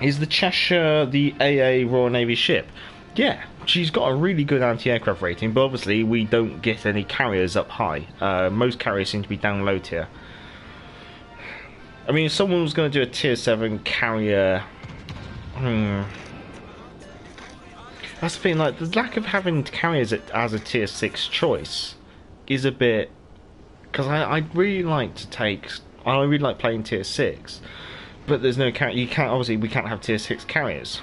Is the Cheshire the AA Royal Navy ship? Yeah, she's got a really good anti-aircraft rating, but obviously we don't get any carriers up high. Most carriers seem to be down low tier. I mean, if someone was going to do a tier 7 carrier... That's the thing, like, the lack of having carriers as a tier 6 choice is a bit... Because I'd really like to take... I really like playing tier 6, but there's no carrier. You can't, obviously, we can't have tier 6 carriers.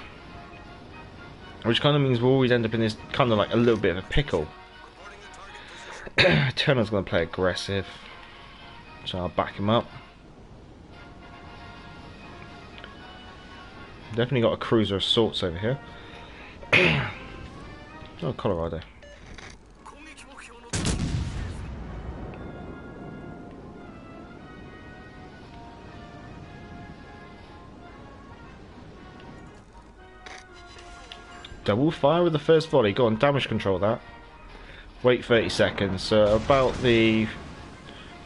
Which kind of means we'll always end up in this kind of like a little bit of a pickle. Turner's going to play aggressive, so I'll back him up. Definitely got a cruiser of sorts over here. Oh, Colorado. Double fire with the first volley. Go on, damage control that. Wait 30 seconds. So about the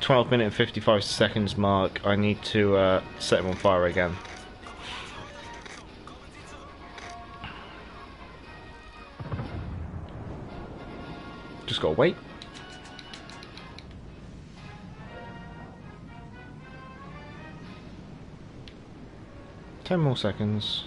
12-minute and 55 seconds mark, I need to set him on fire again. Just gotta wait. Ten more seconds.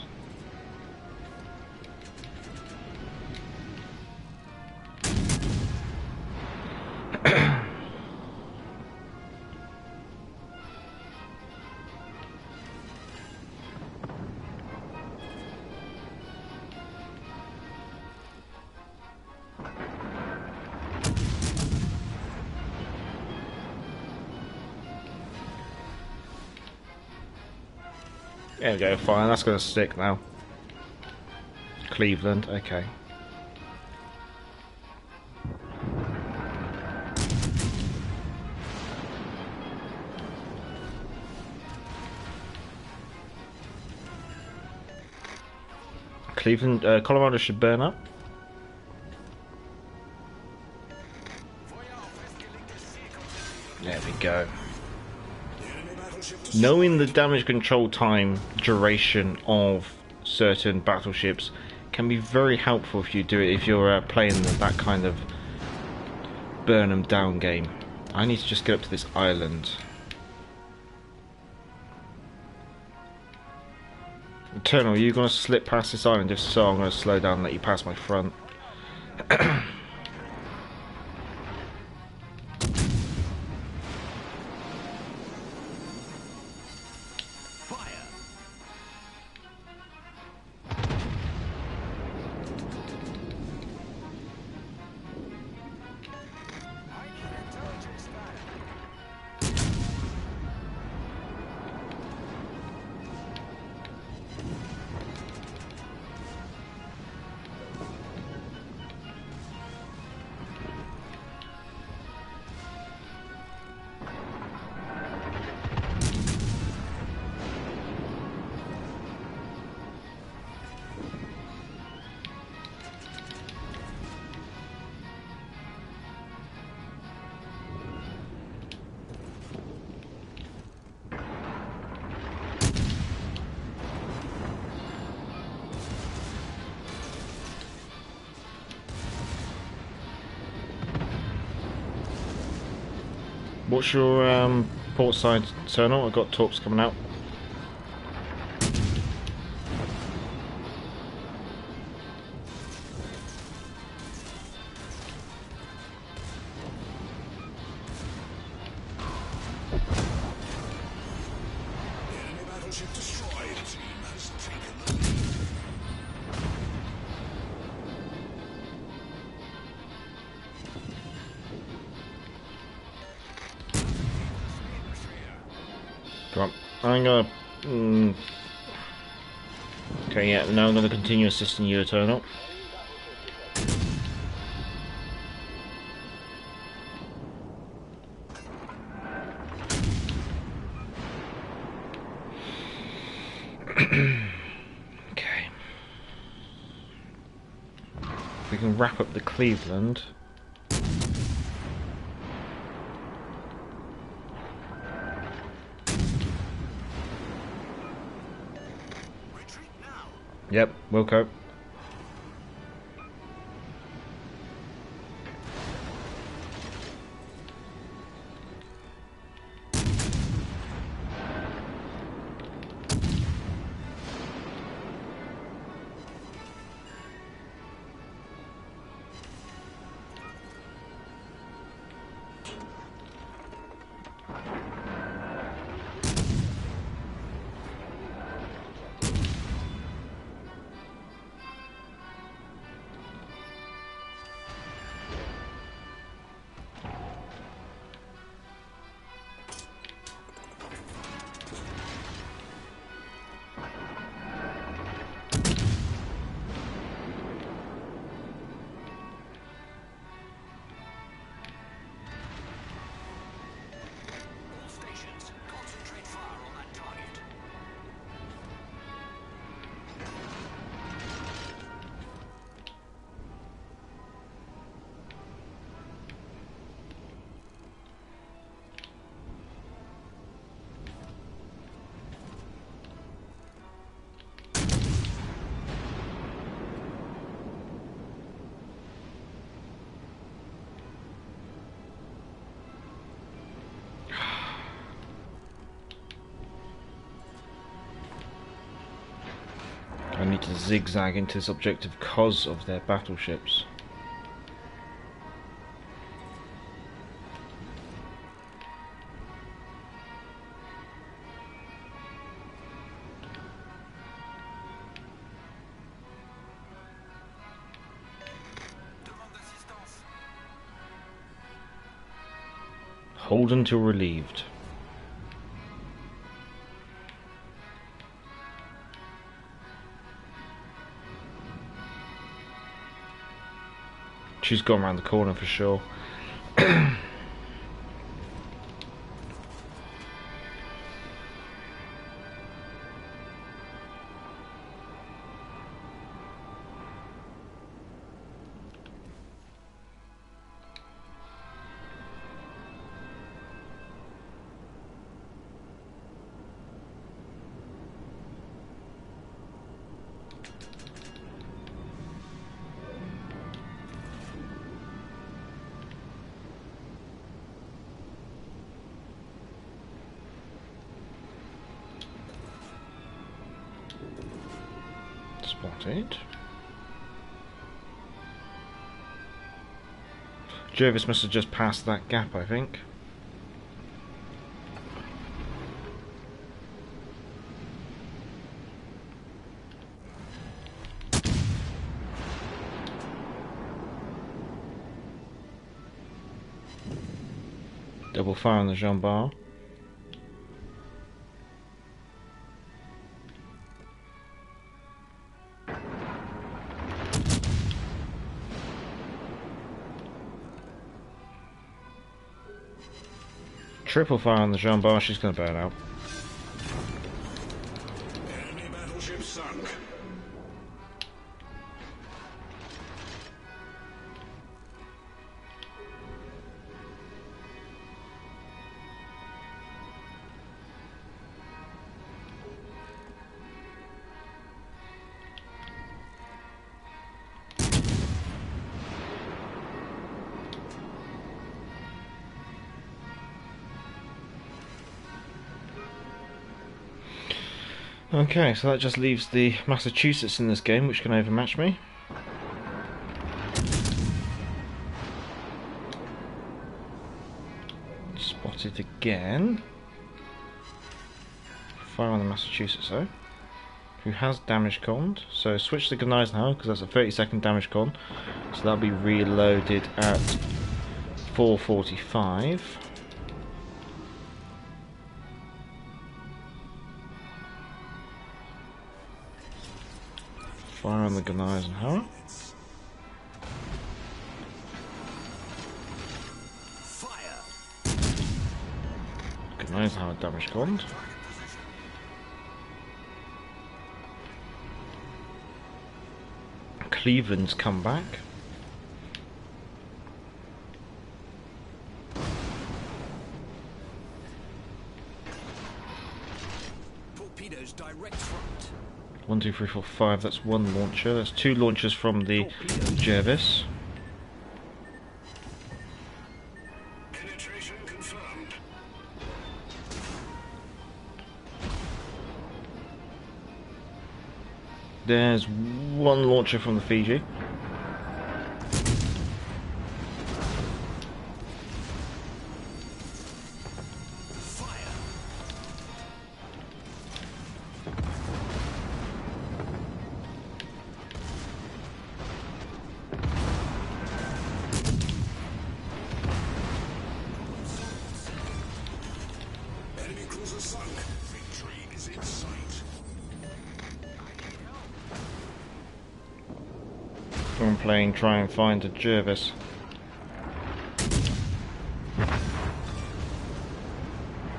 There we go, fine, that's going to stick now. Cleveland, okay. Cleveland, Colorado should burn up. There we go. Knowing the damage control time duration of certain battleships can be very helpful if you do it, if you're playing that kind of burn them down game. I need to just get up to this island. Eternal, are you going to slip past this island? If so, I'm going to slow down and let you pass my front. What's your port side, Eternal? I've got torps coming out. Come on, I'm gonna... Okay, yeah, now I'm gonna continue assisting you, Eternal. Okay. If we can wrap up the Cleveland. Yep, Wilco. All stations, concentrate fire on that target. I need to zigzag into this objective because of their battleships. Demande d'assistance. Hold until relieved. She's gone around the corner for sure. Spotted. Jervis must have just passed that gap, I think. Double fire on the Jean Bar. Triple fire on the Jean Bar, she's going to burn out. Enemy battleship sunk. Okay, so that just leaves the Massachusetts in this game, which can overmatch me. Spotted again. Fire on the Massachusetts though, who has damage conned. So switch to Gneisenhower because that's a 30-second damage con. So that'll be reloaded at 4:45. Fire on the Gneisenhower. Fire. Gneisenhower damage conned. Cleveland's come back. Torpedoes direct front. 1, 2, 3, 4, 5. That's one launcher. That's two launchers from the Jervis. Penetration confirmed. There's one launcher from the Fiji. Enemy cruiser sunk. Victory is in sight. I'm playing try and find a Jervis.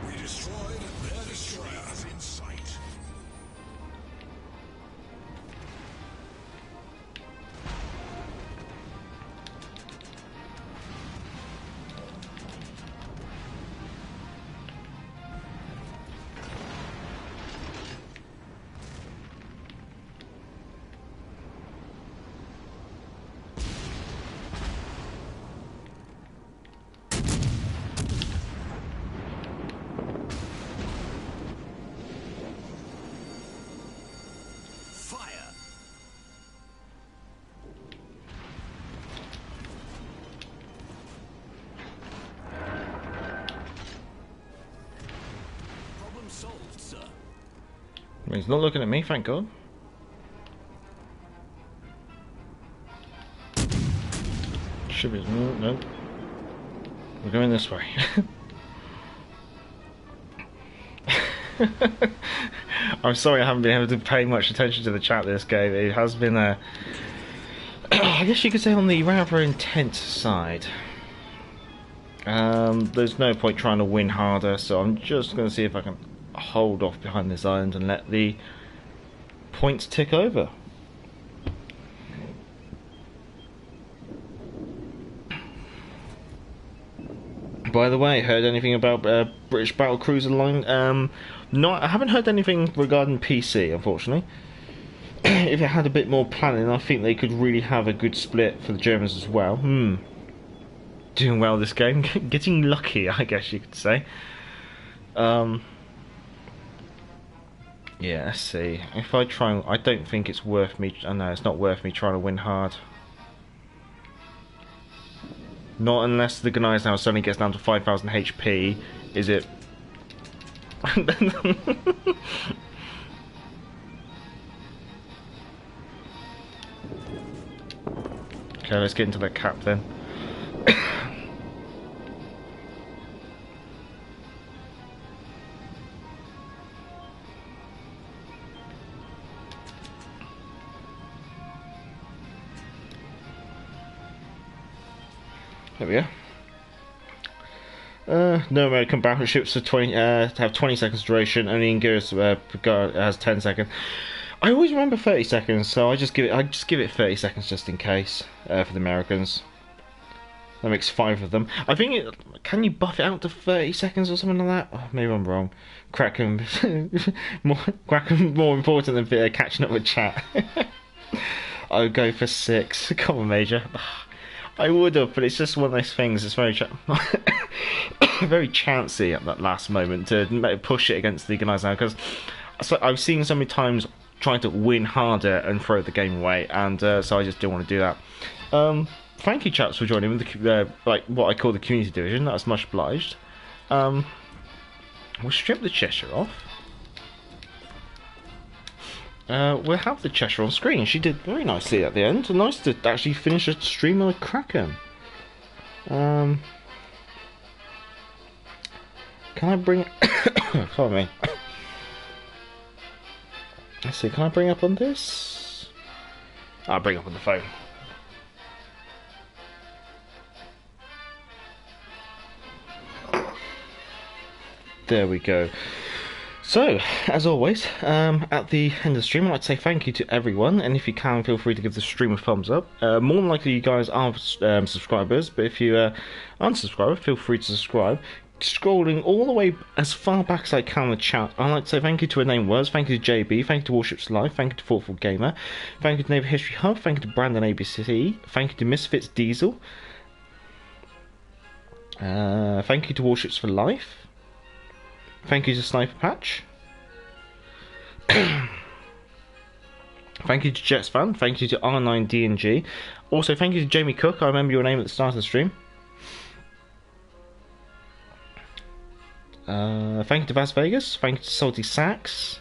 We destroyed their destroyer is in sight. Fire. Problem solved, sir. He's not looking at me, thank God. Should be. No. We're going this way. I'm sorry I haven't been able to pay much attention to the chat this game. It has been a, I guess you could say, on the rather intense side. There's no point trying to win harder, so I'm just going to see if I can hold off behind this island and let the points tick over. By the way, heard anything about British Battlecruiser line? No, I haven't heard anything regarding PC, unfortunately. If it had a bit more planning, I think they could really have a good split for the Germans as well. Doing well this game. Getting lucky, I guess you could say. Yeah, let's see. If I try, I don't think it's worth me. I know it's not worth me trying to win hard. Not unless the Gunai's now suddenly gets down to 5,000 HP. Is it? Okay, let's get into the cap then. There we go. No American battleships for 20 have 20 seconds duration. Only Ingers has 10 seconds. I always remember 30 seconds, so I just give it 30 seconds just in case for the Americans. That makes 5 of them. I think can you buff it out to 30 seconds or something like that? Oh, maybe I'm wrong. Kraken more important than catching up with chat. I would go for 6. Come on, Major. I would have, but it's just one of those things. It's very very chancy at that last moment to push it against the Gunai's now, because I've seen so many times trying to win harder and throw the game away, and so I just didn't want to do that. Thank you, chaps, for joining with the like what I call the community division. That's much obliged. We'll strip the Cheshire off. We'll have the Cheshire on screen. She did very nicely at the end. Nice to actually finish a stream on a Kraken. Can I bring... Pardon me. Let's see, can I bring up on this? I'll bring up on the phone. There we go. So, as always, at the end of the stream, I'd like to say thank you to everyone, and if you can, feel free to give the stream a thumbs up. More than likely you guys are subscribers, but if you aren't subscribed, feel free to subscribe. scrolling all the way as far back as I can in the chat, I'd like to say thank you to a name was, thank you to JB, thank you to Warships Live, thank you to Thoughtful Gamer, thank you to Naval History Hub, thank you to Brandon ABC, thank you to Misfits Diesel, thank you to Warships for Life, thank you to Sniper Patch, thank you to Jets Fan, thank you to R9DNG, also thank you to Jamie Cook, I remember your name at the start of the stream. Thank you to Las Vegas, thank you to Salty Sax,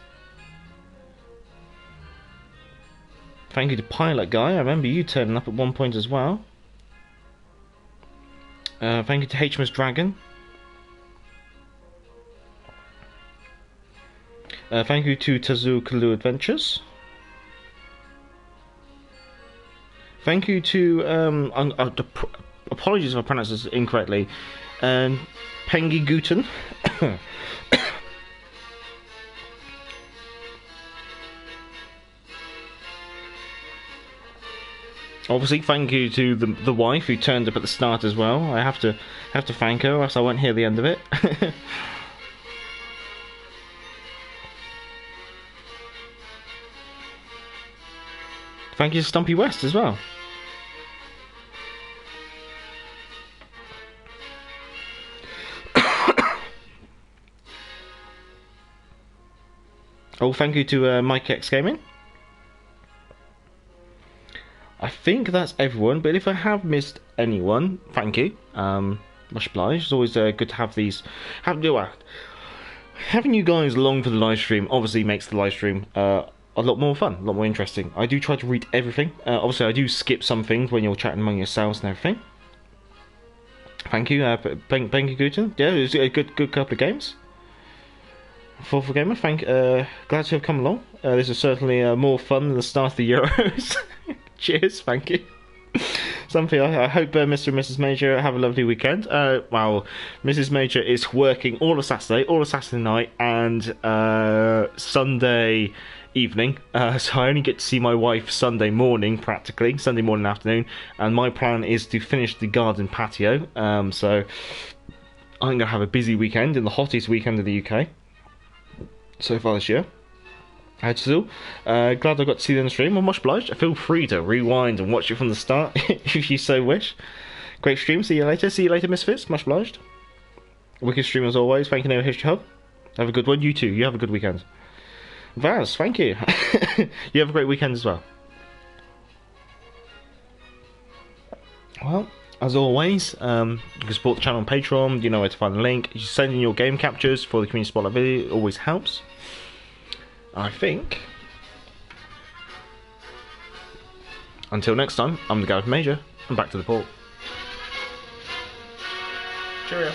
thank you to Pilot Guy, I remember you turning up at one point as well. Thank you to HMS Dragon. Thank you to Tazu Kalu Adventures. Thank you to, apologies if I pronounce this incorrectly, Pengi Guten. Obviously, thank you to the wife who turned up at the start as well. I have to thank her, or else I won't hear the end of it. Thank you to Stumpy West as well. Oh, thank you to Mike X Gaming. I think that's everyone, but if I have missed anyone, thank you. Much obliged. It's always good to have these. Having you guys along for the live stream obviously makes the live stream a lot more fun, a lot more interesting. I do try to read everything. Obviously, I do skip some things when you're chatting among yourselves and everything. Thank you, thank you, Guten. Yeah, it was a good couple of games. Thoughtful Gamer, glad to have come along. This is certainly more fun than the start of the Euros. Cheers, thank you. Something I hope Mr. and Mrs. Major have a lovely weekend. Well, Mrs. Major is working all of Saturday night, and Sunday evening. So I only get to see my wife Sunday morning, practically, Sunday morning afternoon. And my plan is to finish the garden patio. So I'm going to have a busy weekend, in the hottest weekend of the UK so far this year. Glad I got to see you on the stream. I'm much obliged. Feel free to rewind and watch it from the start if you so wish. Great stream. See you later, Misfits. Much obliged. Wicked stream as always. Thank you, Naval History Hub. Have a good one. You too. You have a good weekend. Vaz, thank you. You have a great weekend as well. Well, as always, you can support the channel on Patreon. You know where to find the link. You send in your game captures for the community spotlight video. It always helps. I think. Until next time, I'm the Gareth Major, and back to the port. Cheerio.